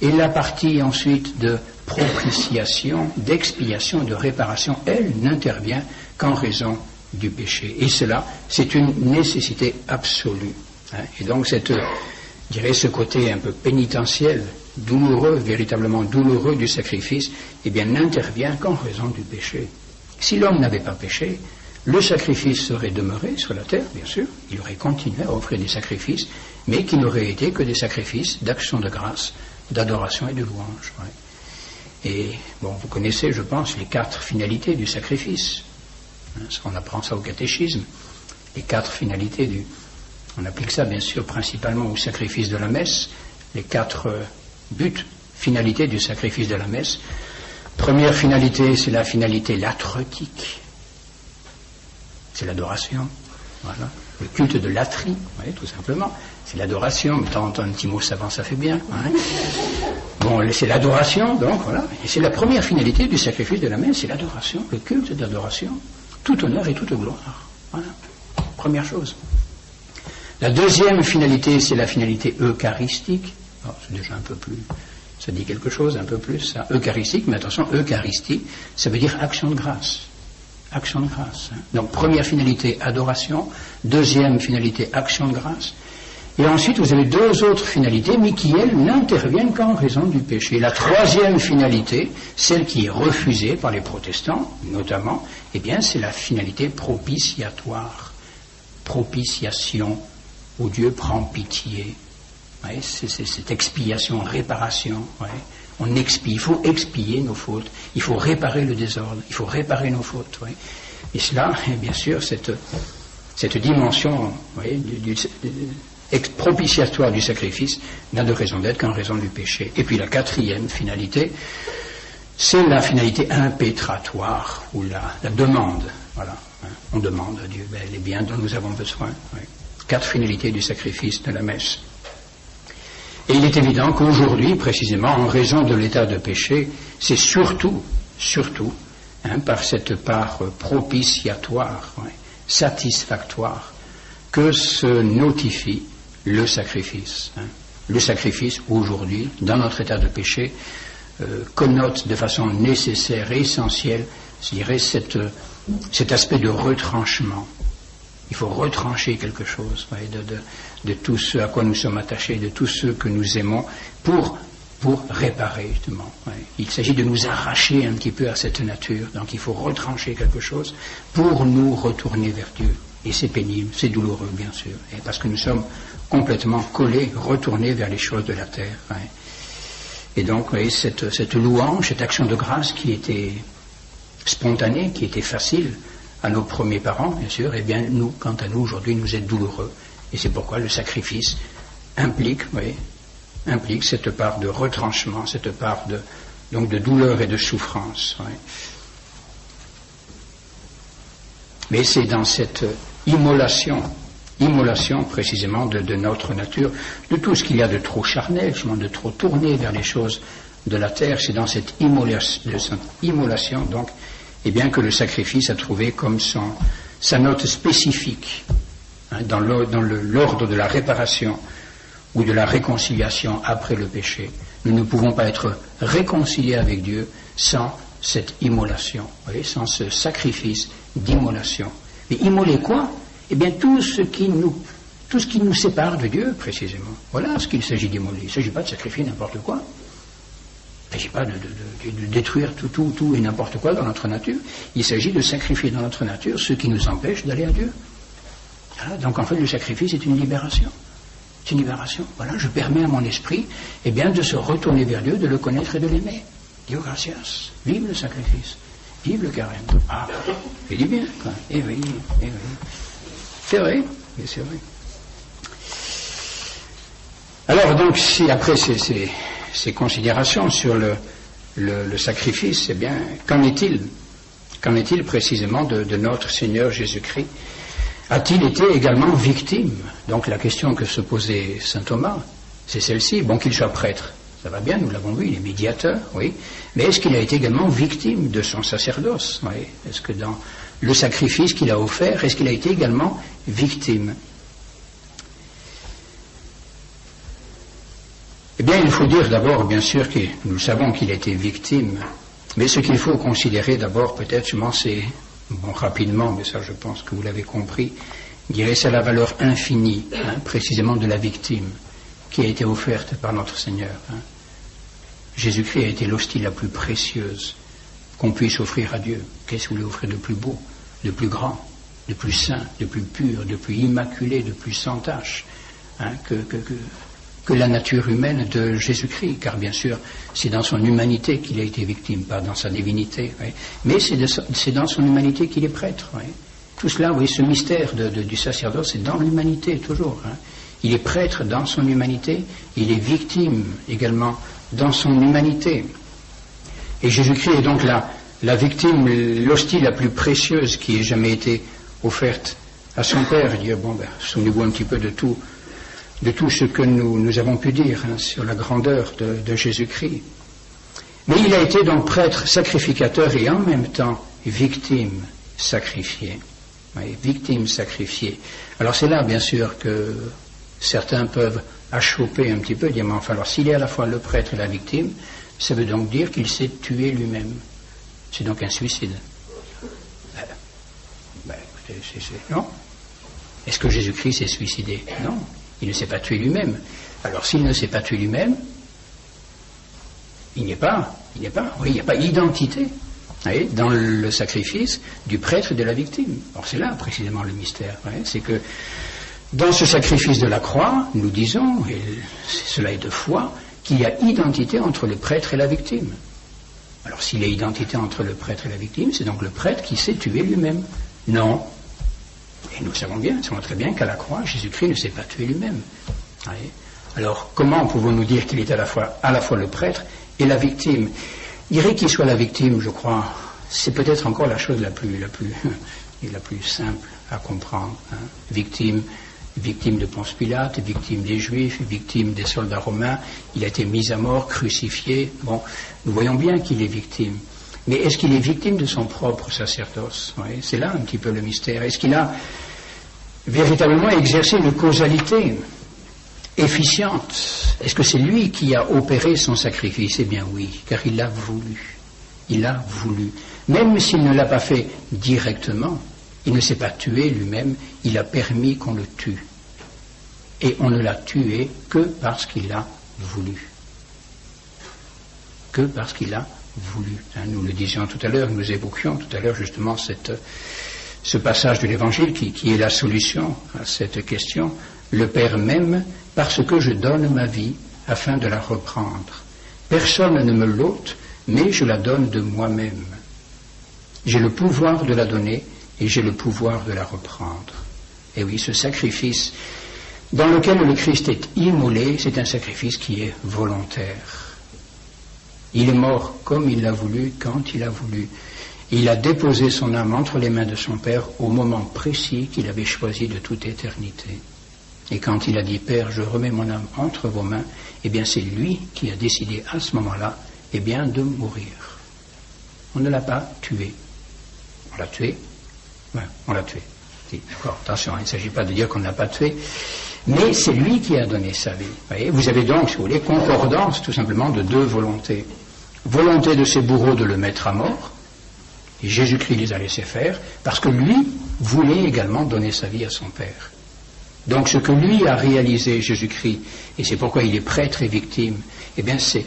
Et la partie ensuite de propitiation, d'expiation, de réparation, elle n'intervient qu'en raison du péché. Et cela, c'est une nécessité absolue. Et donc, je dirais, ce côté un peu pénitentiel, douloureux, véritablement douloureux du sacrifice, eh bien, n'intervient qu'en raison du péché. Si l'homme n'avait pas péché, le sacrifice serait demeuré sur la terre, bien sûr, il aurait continué à offrir des sacrifices, mais qui n'auraient été que des sacrifices d'action de grâce, d'adoration et de louange. Ouais. Et, bon, vous connaissez, je pense, les 4 finalités du sacrifice. On apprend ça au catéchisme. Les 4 finalités on applique ça, bien sûr, principalement au sacrifice de la messe. Les 4 buts, finalités du sacrifice de la messe. Première finalité, c'est la finalité latretique. C'est l'adoration. Voilà. Le culte de latrie, oui, tout simplement. C'est l'adoration, mais tant un petit mot savant, ça fait bien. Hein. Bon, c'est l'adoration, donc voilà. Et c'est la première finalité du sacrifice de la messe, c'est l'adoration, le culte d'adoration. Tout honneur et toute gloire. Voilà. Première chose. La deuxième finalité, c'est la finalité eucharistique. Alors, c'est déjà un peu plus, ça dit quelque chose, un peu plus, ça. Eucharistique, mais attention, Eucharistie, ça veut dire action de grâce. Action de grâce. Hein. Donc, première finalité, adoration. Deuxième finalité, action de grâce. Et ensuite, vous avez 2 autres finalités, mais qui, elles, n'interviennent qu'en raison du péché. La troisième finalité, celle qui est refusée par les protestants, notamment, eh bien, c'est la finalité propitiatoire. Propitiation, où Dieu prend pitié. Ouais, c'est cette expiation, réparation. Ouais. On expie, il faut expier nos fautes, il faut réparer le désordre, il faut réparer nos fautes. Ouais. Et cela, bien sûr, cette dimension propitiatoire du sacrifice n'a de raison d'être qu'en raison du péché. Et puis la 4e finalité, c'est la finalité impétratoire, ou la demande. Voilà. Hein. On demande à Dieu les biens dont nous avons besoin. Ouais. 4 finalités du sacrifice de la messe. Et il est évident qu'aujourd'hui, précisément, en raison de l'état de péché, c'est surtout, par cette part propitiatoire, satisfactoire, que se notifie le sacrifice. Hein. Le sacrifice, aujourd'hui, dans notre état de péché, connote de façon nécessaire et essentielle, je dirais, cet aspect de retranchement. Il faut retrancher quelque chose de tout ce à quoi nous sommes attachés, de tout ce que nous aimons, pour pour réparer, justement. Ouais. Il s'agit de nous arracher un petit peu à cette nature. Donc il faut retrancher quelque chose pour nous retourner vers Dieu. Et c'est pénible, c'est douloureux, bien sûr. Et parce que nous sommes complètement collés, retournés vers les choses de la terre. Ouais. Et donc, vous voyez, cette louange, cette action de grâce qui était spontanée, qui était facile à nos premiers parents, bien sûr, eh bien, nous, quant à nous, aujourd'hui, nous est douloureux. Et c'est pourquoi le sacrifice implique cette part de retranchement, cette part de douleur et de souffrance. Ouais. Mais c'est dans cette immolation précisément de notre nature, de tout ce qu'il y a de trop charnel, de trop tourné vers les choses de la terre, c'est dans cette immolation donc, eh bien, que le sacrifice a trouvé comme sa note spécifique, hein, dans l'ordre de la réparation ou de la réconciliation après le péché. Nous ne pouvons pas être réconciliés avec Dieu sans cette immolation, vous voyez, sans ce sacrifice d'immolation. Mais immoler quoi? Eh bien, tout ce qui nous sépare de Dieu, précisément. Voilà ce qu'il s'agit d'immoler. Il ne s'agit pas de sacrifier n'importe quoi. Il ne s'agit pas de détruire tout et n'importe quoi dans notre nature. Il s'agit de sacrifier dans notre nature ce qui nous empêche d'aller à Dieu. Voilà. Donc, en fait, le sacrifice est une libération. C'est une libération. Voilà, je permets à mon esprit, eh bien, de se retourner vers Dieu, de le connaître et de l'aimer. Dio gratias. Vive le sacrifice. Vive le carême. Ah, il dit bien, quoi. Eh oui. C'est vrai, c'est vrai. Alors donc, si après ces considérations sur le sacrifice, eh bien, qu'en est-il précisément de notre Seigneur Jésus-Christ? A-t-il été également victime? Donc la question que se posait saint Thomas, c'est celle-ci. Bon, qu'il soit prêtre, ça va bien, nous l'avons vu, il est médiateur, oui. Mais est-ce qu'il a été également victime de son sacerdoce? Oui. Est-ce que dans le sacrifice qu'il a offert, est-ce qu'il a été également victime? Eh bien, il faut dire d'abord, bien sûr, que nous savons qu'il a été victime, mais ce qu'il faut considérer d'abord, peut-être, c'est, bon, rapidement, mais ça je pense que vous l'avez compris, je dirais c'est la valeur infinie, hein, précisément de la victime, qui a été offerte par notre Seigneur. Hein. Jésus-Christ a été l'hostie la plus précieuse qu'on puisse offrir à Dieu. Qu'est-ce que vous voulez offrir de plus beau, de plus grand, de plus saint, de plus pur, de plus immaculé, de plus sans tache, hein, que la nature humaine de Jésus-Christ, car bien sûr, c'est dans son humanité qu'il a été victime, pas dans sa divinité. Oui. Mais c'est dans son humanité qu'il est prêtre. Oui. Tout cela, oui, ce mystère du sacerdoce, c'est dans l'humanité toujours. Hein. Il est prêtre dans son humanité, il est victime également dans son humanité. Et Jésus-Christ est donc la victime, l'hostie la plus précieuse qui ait jamais été offerte à son Père. Dire, bon, souvenez-vous un petit peu de tout ce que nous avons pu dire, hein, sur la grandeur de Jésus-Christ. Mais il a été donc prêtre sacrificateur et en même temps victime sacrifiée. Oui, victime sacrifiée. Alors c'est là, bien sûr, que certains peuvent achoper un petit peu, dire, mais enfin, alors s'il est à la fois le prêtre et la victime, ça veut donc dire qu'il s'est tué lui-même. C'est donc un suicide. Écoutez, non. Est-ce que Jésus-Christ s'est suicidé? Non. Il ne s'est pas tué lui-même. Alors s'il ne s'est pas tué lui-même, il n'y a pas identité, voyez, dans le sacrifice du prêtre et de la victime. Alors c'est là précisément le mystère. Voyez, c'est que dans ce sacrifice de la croix, nous disons, et cela est de foi, qu'il y a identité entre le prêtre et la victime. Alors s'il y a identité entre le prêtre et la victime, c'est donc le prêtre qui s'est tué lui-même. Non. Et nous savons très bien qu'à la croix, Jésus-Christ ne s'est pas tué lui-même. Voyez. Alors, comment pouvons-nous dire qu'il est à la fois le prêtre et la victime? Je dirais qu'il soit la victime, je crois, c'est peut-être encore la chose la plus simple à comprendre. Hein. Victime de Ponce Pilate, victime des Juifs, victime des soldats romains, il a été mis à mort, crucifié. Bon, nous voyons bien qu'il est victime. Mais est-ce qu'il est victime de son propre sacerdoce? Oui, c'est là un petit peu le mystère. Est-ce qu'il a véritablement exercé une causalité efficiente? Est-ce que c'est lui qui a opéré son sacrifice? Eh bien oui, car il l'a voulu. Il a voulu. Même s'il ne l'a pas fait directement, il ne s'est pas tué lui-même, il a permis qu'on le tue. Et on ne l'a tué que parce qu'il a voulu. que parce qu'il a voulu. Nous le disions tout à l'heure, nous évoquions tout à l'heure justement ce passage de l'Évangile qui est la solution à cette question. Le Père m'aime parce que je donne ma vie afin de la reprendre. Personne ne me l'ôte, mais je la donne de moi-même. J'ai le pouvoir de la donner et j'ai le pouvoir de la reprendre. Et oui, ce sacrifice dans lequel le Christ est immolé, c'est un sacrifice qui est volontaire. Il est mort comme il l'a voulu, quand il a voulu. Il a déposé son âme entre les mains de son Père au moment précis qu'il avait choisi de toute éternité. Et quand il a dit « Père, je remets mon âme entre vos mains », eh bien c'est lui qui a décidé à ce moment-là, eh bien de mourir. On ne l'a pas tué. On l'a tué. Ouais, on l'a tué. D'accord, attention, il ne s'agit pas de dire qu'on ne l'a pas tué, mais c'est lui qui a donné sa vie. Vous avez donc, si vous voulez, concordance tout simplement de deux volontés. Volonté de ses bourreaux de le mettre à mort, et Jésus-Christ les a laissés faire, parce que lui voulait également donner sa vie à son Père. Donc ce que lui a réalisé, Jésus-Christ, et c'est pourquoi il est prêtre et victime, eh bien c'est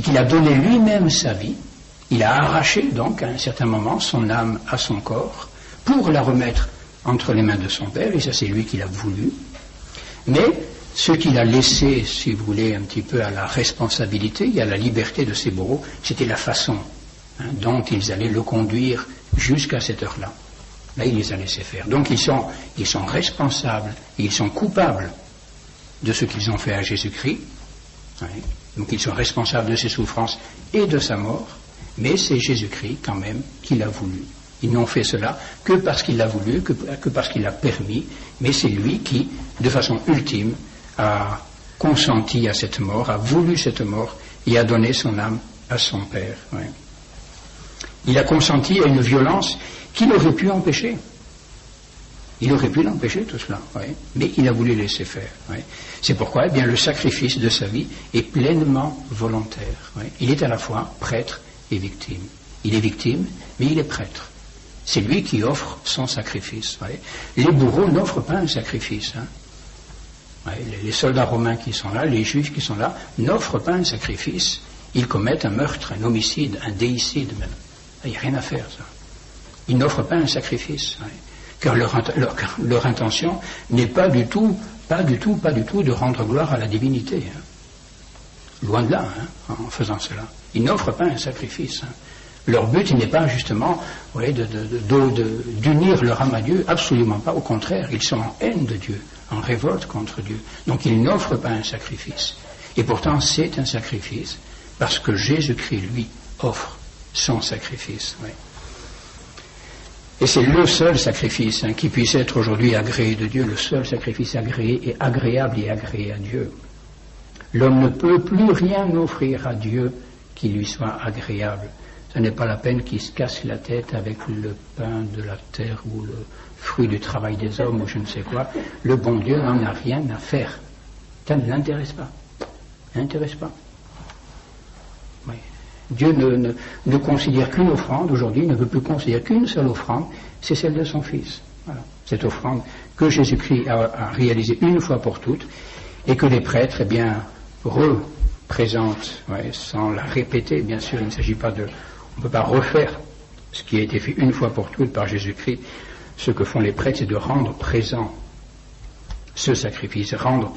qu'il a donné lui-même sa vie, il a arraché donc à un certain moment son âme à son corps, pour la remettre entre les mains de son Père, et ça c'est lui qui l'a voulu. Mais ce qu'il a laissé, si vous voulez, un petit peu à la responsabilité et à la liberté de ses bourreaux, c'était la façon dont ils allaient le conduire jusqu'à cette heure-là. Là, il les a laissés faire. Donc ils sont responsables, et ils sont coupables de ce qu'ils ont fait à Jésus-Christ. Donc ils sont responsables de ses souffrances et de sa mort, mais c'est Jésus-Christ quand même qui l'a voulu. Ils n'ont fait cela que parce qu'il l'a voulu, que parce qu'il l'a permis, mais c'est lui qui, de façon ultime, a consenti à cette mort, a voulu cette mort et a donné son âme à son Père. Ouais. Il a consenti à une violence qu'il aurait pu empêcher. Il aurait pu l'empêcher tout cela, ouais, mais il a voulu laisser faire. Ouais. C'est pourquoi eh bien, le sacrifice de sa vie est pleinement volontaire. Ouais. Il est à la fois prêtre et victime. Il est victime, mais il est prêtre. C'est lui qui offre son sacrifice. Ouais. Les bourreaux n'offrent pas un sacrifice. Ouais, les soldats romains qui sont là, les juifs qui sont là, n'offrent pas un sacrifice. Ils commettent un meurtre, un homicide, un déicide même. Il n'y a rien à faire, ça. Ils n'offrent pas un sacrifice. Ouais. Car leur intention n'est pas du tout de rendre gloire à la divinité. Loin de là, en faisant cela. Ils n'offrent pas un sacrifice. Leur but n'est pas justement d'unir leur âme à Dieu, absolument pas, au contraire, ils sont en haine de Dieu, en révolte contre Dieu. Donc ils n'offrent pas un sacrifice. Et pourtant c'est un sacrifice, parce que Jésus-Christ, lui, offre son sacrifice. Ouais. Et c'est le seul sacrifice qui puisse être aujourd'hui agréé de Dieu, le seul sacrifice agréé et agréable et agréé à Dieu. L'homme ne peut plus rien offrir à Dieu qui lui soit agréable. Ce n'est pas la peine qu'il se casse la tête avec le pain de la terre ou le fruit du travail des hommes ou je ne sais quoi. Le bon Dieu n'en a rien à faire. Ça ne l'intéresse pas. N'intéresse pas. Oui. Dieu ne considère qu'une offrande, aujourd'hui il ne veut plus considérer qu'une seule offrande, c'est celle de son Fils. Voilà. Cette offrande que Jésus-Christ a réalisée une fois pour toutes et que les prêtres, eh bien, représentent, sans la répéter, bien sûr, il ne s'agit pas on ne peut pas refaire ce qui a été fait une fois pour toutes par Jésus-Christ. Ce que font les prêtres, c'est de rendre présent ce sacrifice, rendre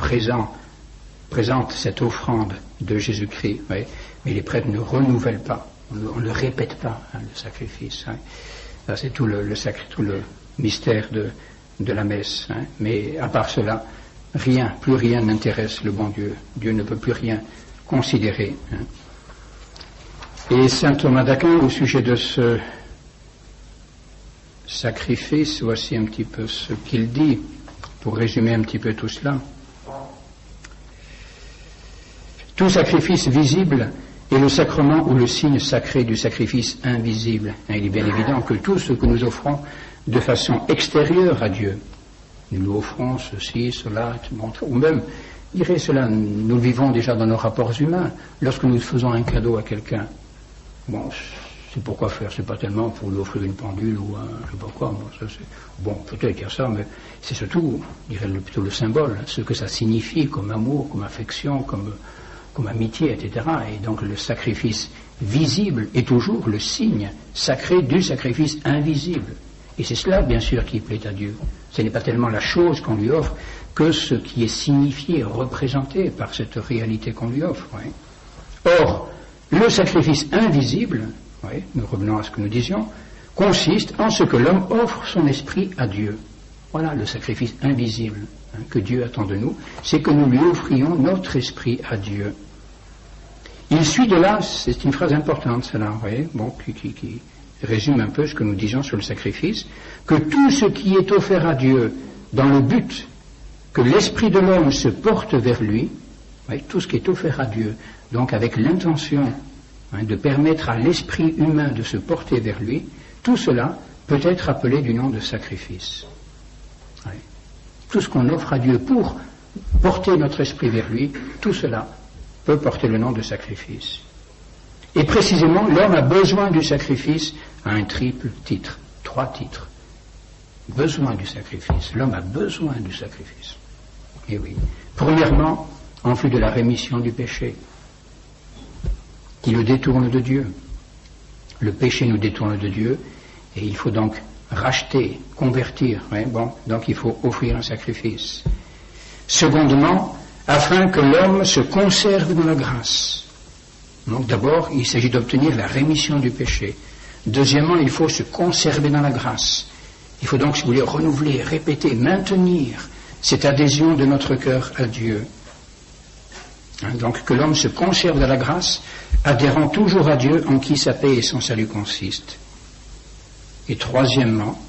présente cette offrande de Jésus-Christ. Mais les prêtres ne renouvellent pas, on ne répète pas le sacrifice. Ça, c'est tout le mystère de la messe. Mais à part cela, plus rien n'intéresse le bon Dieu. Dieu ne peut plus rien considérer. Et saint Thomas d'Aquin, au sujet de ce sacrifice, voici un petit peu ce qu'il dit, pour résumer un petit peu tout cela. Tout sacrifice visible est le sacrement ou le signe sacré du sacrifice invisible. Il est bien évident que tout ce que nous offrons de façon extérieure à Dieu, nous offrons ceci, cela, ou même, je dirais cela, nous le vivons déjà dans nos rapports humains, lorsque nous faisons un cadeau à quelqu'un. Bon, c'est pourquoi faire, c'est pas tellement pour lui offrir une pendule ou je sais pas quoi, bon, peut-être qu'il y a ça, mais c'est surtout, je dirais plutôt le symbole, ce que ça signifie comme amour, comme affection, comme comme amitié, etc. Et donc le sacrifice visible est toujours le signe sacré du sacrifice invisible. Et c'est cela, bien sûr, qui plaît à Dieu. Ce n'est pas tellement la chose qu'on lui offre que ce qui est signifié, représenté par cette réalité qu'on lui offre. Oui. Or, le sacrifice invisible, oui, nous revenons à ce que nous disions, consiste en ce que l'homme offre son esprit à Dieu. Voilà le sacrifice invisible que Dieu attend de nous, c'est que nous lui offrions notre esprit à Dieu. Il suit de là, c'est une phrase importante celle-là, vous voyez, bon, qui résume un peu ce que nous disons sur le sacrifice, que tout ce qui est offert à Dieu dans le but que l'esprit de l'homme se porte vers lui, oui, tout ce qui est offert à Dieu, donc avec l'intention de permettre à l'esprit humain de se porter vers lui, tout cela peut être appelé du nom de sacrifice. Oui. Tout ce qu'on offre à Dieu pour porter notre esprit vers lui, tout cela peut porter le nom de sacrifice. Et précisément, l'homme a besoin du sacrifice à un triple titre, 3 titres. Besoin du sacrifice. L'homme a besoin du sacrifice. Et oui. Premièrement, en vue de la rémission du péché, qui le détourne de Dieu. Le péché nous détourne de Dieu, et il faut donc racheter, convertir. Hein, bon, donc il faut offrir un sacrifice. Secondement, afin que l'homme se conserve dans la grâce. Donc d'abord, il s'agit d'obtenir la rémission du péché. Deuxièmement, il faut se conserver dans la grâce. Il faut donc, si vous voulez, renouveler, répéter, maintenir cette adhésion de notre cœur à Dieu. Hein, donc que l'homme se conserve dans la grâce, adhérant toujours à Dieu en qui sa paix et son salut consistent. Et troisièmement,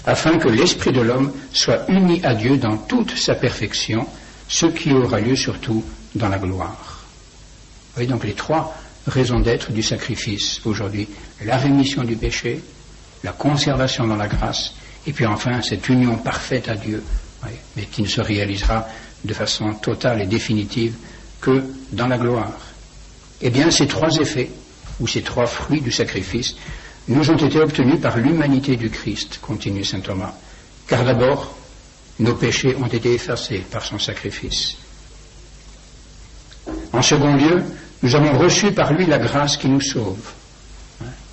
afin que l'esprit de l'homme soit uni à Dieu dans toute sa perfection, ce qui aura lieu surtout dans la gloire. Vous voyez donc les 3 raisons d'être du sacrifice aujourd'hui. La rémission du péché, la conservation dans la grâce, et puis enfin cette union parfaite à Dieu, oui, mais qui ne se réalisera de façon totale et définitive que dans la gloire. Eh bien, ces 3 effets, ou ces 3 fruits du sacrifice, nous ont été obtenus par l'humanité du Christ, continue saint Thomas. Car d'abord, nos péchés ont été effacés par son sacrifice. En second lieu, nous avons reçu par lui la grâce qui nous sauve.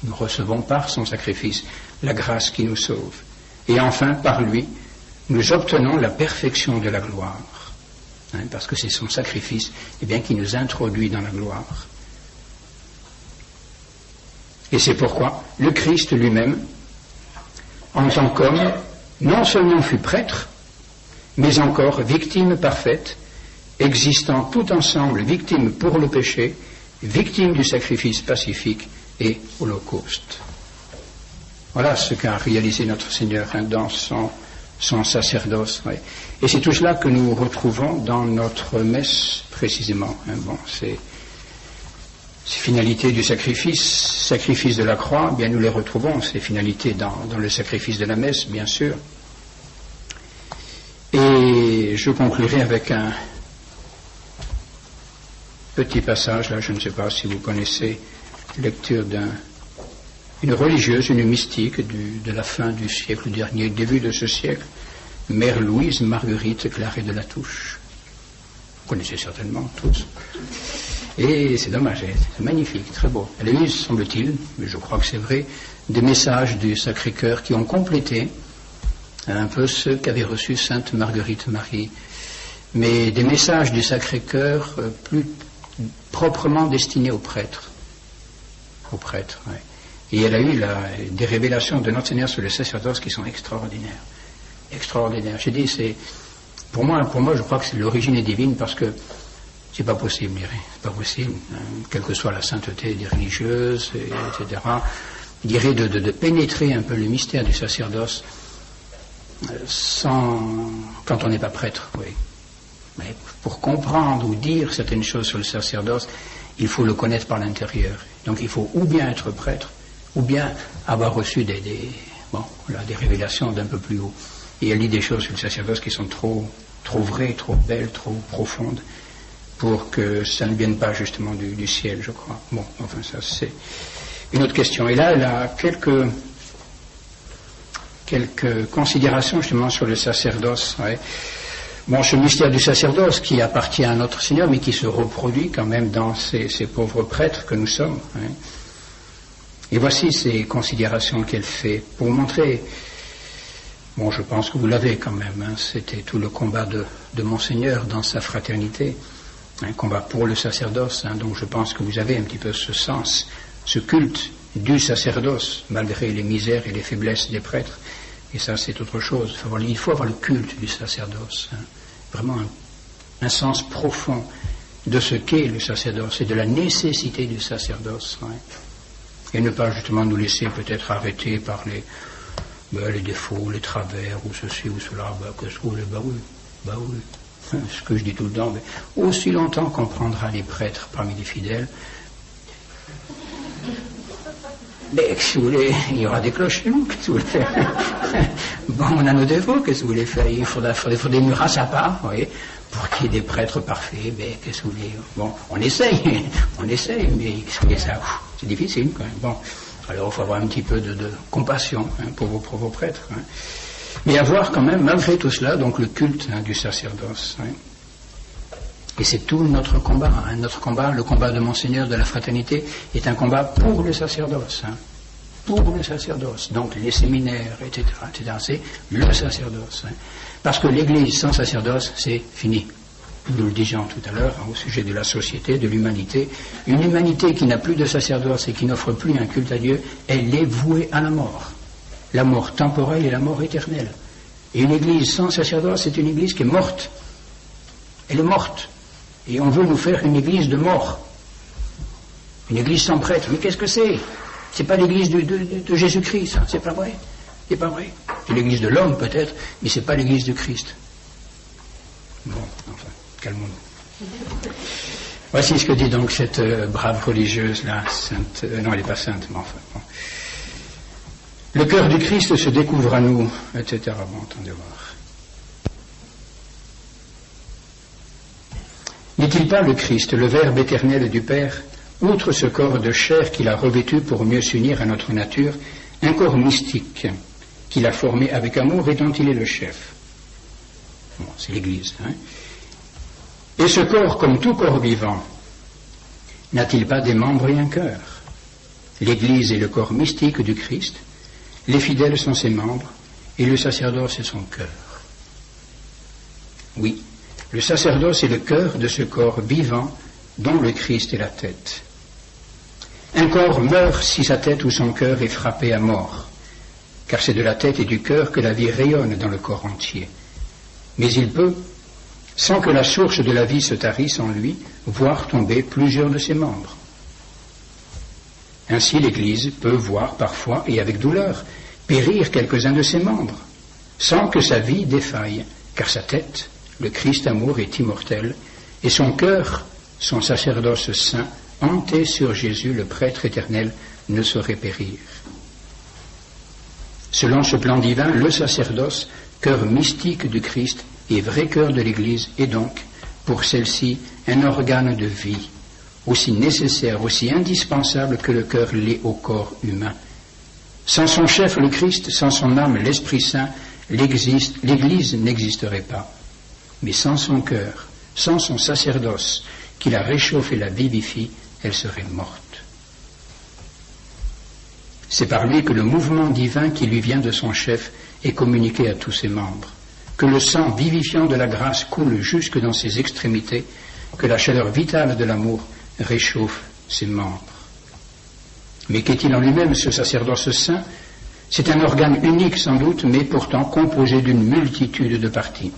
Nous recevons par son sacrifice la grâce qui nous sauve. Et enfin, par lui, nous obtenons la perfection de la gloire. Parce que c'est son sacrifice qui nous introduit dans la gloire. Et c'est pourquoi le Christ lui-même, en tant qu'homme, non seulement fut prêtre, mais encore victime parfaite, existant tout ensemble, victime pour le péché, victime du sacrifice pacifique et holocauste. Voilà ce qu'a réalisé notre Seigneur dans son sacerdoce. Ouais. Et c'est tout cela que nous retrouvons dans notre messe précisément. Bon, ces finalités du sacrifice de la croix, bien nous les retrouvons, ces finalités dans le sacrifice de la messe, bien sûr. Et je conclurai avec un petit passage, là, je ne sais pas si vous connaissez, lecture d'une religieuse, une mystique de la fin du siècle dernier, début de ce siècle, Mère Louise Marguerite Claret de la Touche. Vous connaissez certainement tous. Et c'est dommage, c'est magnifique, très beau. Elle a eu, semble-t-il, mais je crois que c'est vrai, des messages du Sacré-Cœur qui ont complété un peu ceux qu'avait reçus Sainte Marguerite Marie, mais des messages du Sacré-Cœur plus proprement destinés aux prêtres. Aux prêtres, oui. Et elle a eu des révélations de notre Seigneur sur le sacerdoce qui sont extraordinaires. Extraordinaires. J'ai dit, pour moi, je crois que l'origine est divine parce que c'est pas possible, je dirais. C'est pas possible, quelle que soit la sainteté des religieuses, etc. Je dirais de pénétrer un peu le mystère du sacerdoce quand on n'est pas prêtre, oui. Mais pour comprendre ou dire certaines choses sur le sacerdoce, il faut le connaître par l'intérieur. Donc il faut ou bien être prêtre, ou bien avoir reçu des révélations d'un peu plus haut. Et elle dit des choses sur le sacerdoce qui sont trop vraies, trop belles, trop profondes, pour que ça ne vienne pas justement du ciel, je crois. Bon, enfin ça c'est une autre question. Et là, elle a quelques considérations justement sur le sacerdoce. Ouais. Bon, ce mystère du sacerdoce qui appartient à notre Seigneur, mais qui se reproduit quand même dans ces pauvres prêtres que nous sommes. Hein. Et voici ces considérations qu'elle fait pour montrer, bon, je pense que vous l'avez quand même, hein, c'était tout le combat de Monseigneur dans sa fraternité, un combat pour le sacerdoce, hein, donc je pense que vous avez un petit peu ce sens, ce culte du sacerdoce, malgré les misères et les faiblesses des prêtres. Et ça, c'est autre chose. Il faut avoir le culte du sacerdoce. Hein. Vraiment un sens profond de ce qu'est le sacerdoce et de la nécessité du sacerdoce. Hein. Et ne pas justement nous laisser peut-être arrêter par les défauts, les travers, ou ceci ou cela. Qu'est-ce que vous voulez ? Oui. Ce que je dis tout le temps. Mais aussi longtemps qu'on prendra les prêtres parmi les fidèles, mais si vous voulez, il y aura des cloches chez nous, qu'est-ce que vous voulez faire? Bon, on a nos défauts, qu'est-ce que vous voulez faire? Il faudra des murailles à part, vous voyez, pour qu'il y ait des prêtres parfaits, mais qu'est-ce que vous voulez? Bon, on essaye, mais qu'est-ce que ça? C'est difficile quand même. Bon, alors il faut avoir un petit peu de compassion hein, pour vos prêtres. Hein. Mais avoir quand même, malgré tout cela, donc le culte hein, du sacerdoce. Hein. Et c'est tout notre combat. Hein. Notre combat, le combat de Monseigneur de la fraternité, est un combat pour le sacerdoce. Hein. Pour le sacerdoce. Donc les séminaires, etc. c'est le sacerdoce. Hein. Parce que l'Église sans sacerdoce, c'est fini. Nous le disions tout à l'heure hein, au sujet de la société, de l'humanité. Une humanité qui n'a plus de sacerdoce et qui n'offre plus un culte à Dieu, elle est vouée à la mort. La mort temporelle et la mort éternelle. Et une Église sans sacerdoce, c'est une Église qui est morte. Elle est morte. Et on veut nous faire une église de mort. Une église sans prêtre. Mais qu'est-ce que c'est? C'est pas l'église de Jésus-Christ, ça. C'est pas vrai. C'est pas vrai. C'est l'église de l'homme, peut-être, mais c'est pas l'église de Christ. Bon, enfin, calmons-nous. Voici ce que dit donc cette brave religieuse-là, sainte. Non, elle n'est pas sainte, mais enfin. Bon. Le cœur du Christ se découvre à nous, etc. Bon, attendez voir. N'est-il pas le Christ, le Verbe éternel du Père, outre ce corps de chair qu'il a revêtu pour mieux s'unir à notre nature, un corps mystique qu'il a formé avec amour et dont il est le chef? Bon, c'est l'Église. Hein. Et ce corps, comme tout corps vivant, n'a-t-il pas des membres et un cœur? L'Église est le corps mystique du Christ, les fidèles sont ses membres, et le sacerdoce est son cœur. Oui. Le sacerdoce est le cœur de ce corps vivant dont le Christ est la tête. Un corps meurt si sa tête ou son cœur est frappé à mort, car c'est de la tête et du cœur que la vie rayonne dans le corps entier. Mais il peut, sans que la source de la vie se tarisse en lui, voir tomber plusieurs de ses membres. Ainsi l'Église peut voir parfois, et avec douleur, périr quelques-uns de ses membres, sans que sa vie défaille, car sa tête, le Christ amour est immortel, et son cœur, son sacerdoce saint, hanté sur Jésus, le prêtre éternel, ne saurait périr. Selon ce plan divin, le sacerdoce, cœur mystique du Christ et vrai cœur de l'Église, est donc, pour celle-ci, un organe de vie, aussi nécessaire, aussi indispensable que le cœur l'est au corps humain. Sans son chef, le Christ, sans son âme, l'Esprit Saint, l'Église n'existerait pas. Mais sans son cœur, sans son sacerdoce, qui la réchauffe et la vivifie, elle serait morte. C'est par lui que le mouvement divin qui lui vient de son chef est communiqué à tous ses membres, que le sang vivifiant de la grâce coule jusque dans ses extrémités, que la chaleur vitale de l'amour réchauffe ses membres. Mais qu'est-il en lui-même, ce sacerdoce saint? C'est un organe unique sans doute, mais pourtant composé d'une multitude de parties.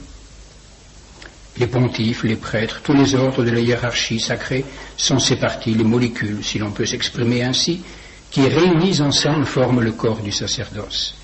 Les pontifes, les prêtres, tous les ordres de la hiérarchie sacrée sont ces parties, les molécules, si l'on peut s'exprimer ainsi, qui réunies ensemble forment le corps du sacerdoce.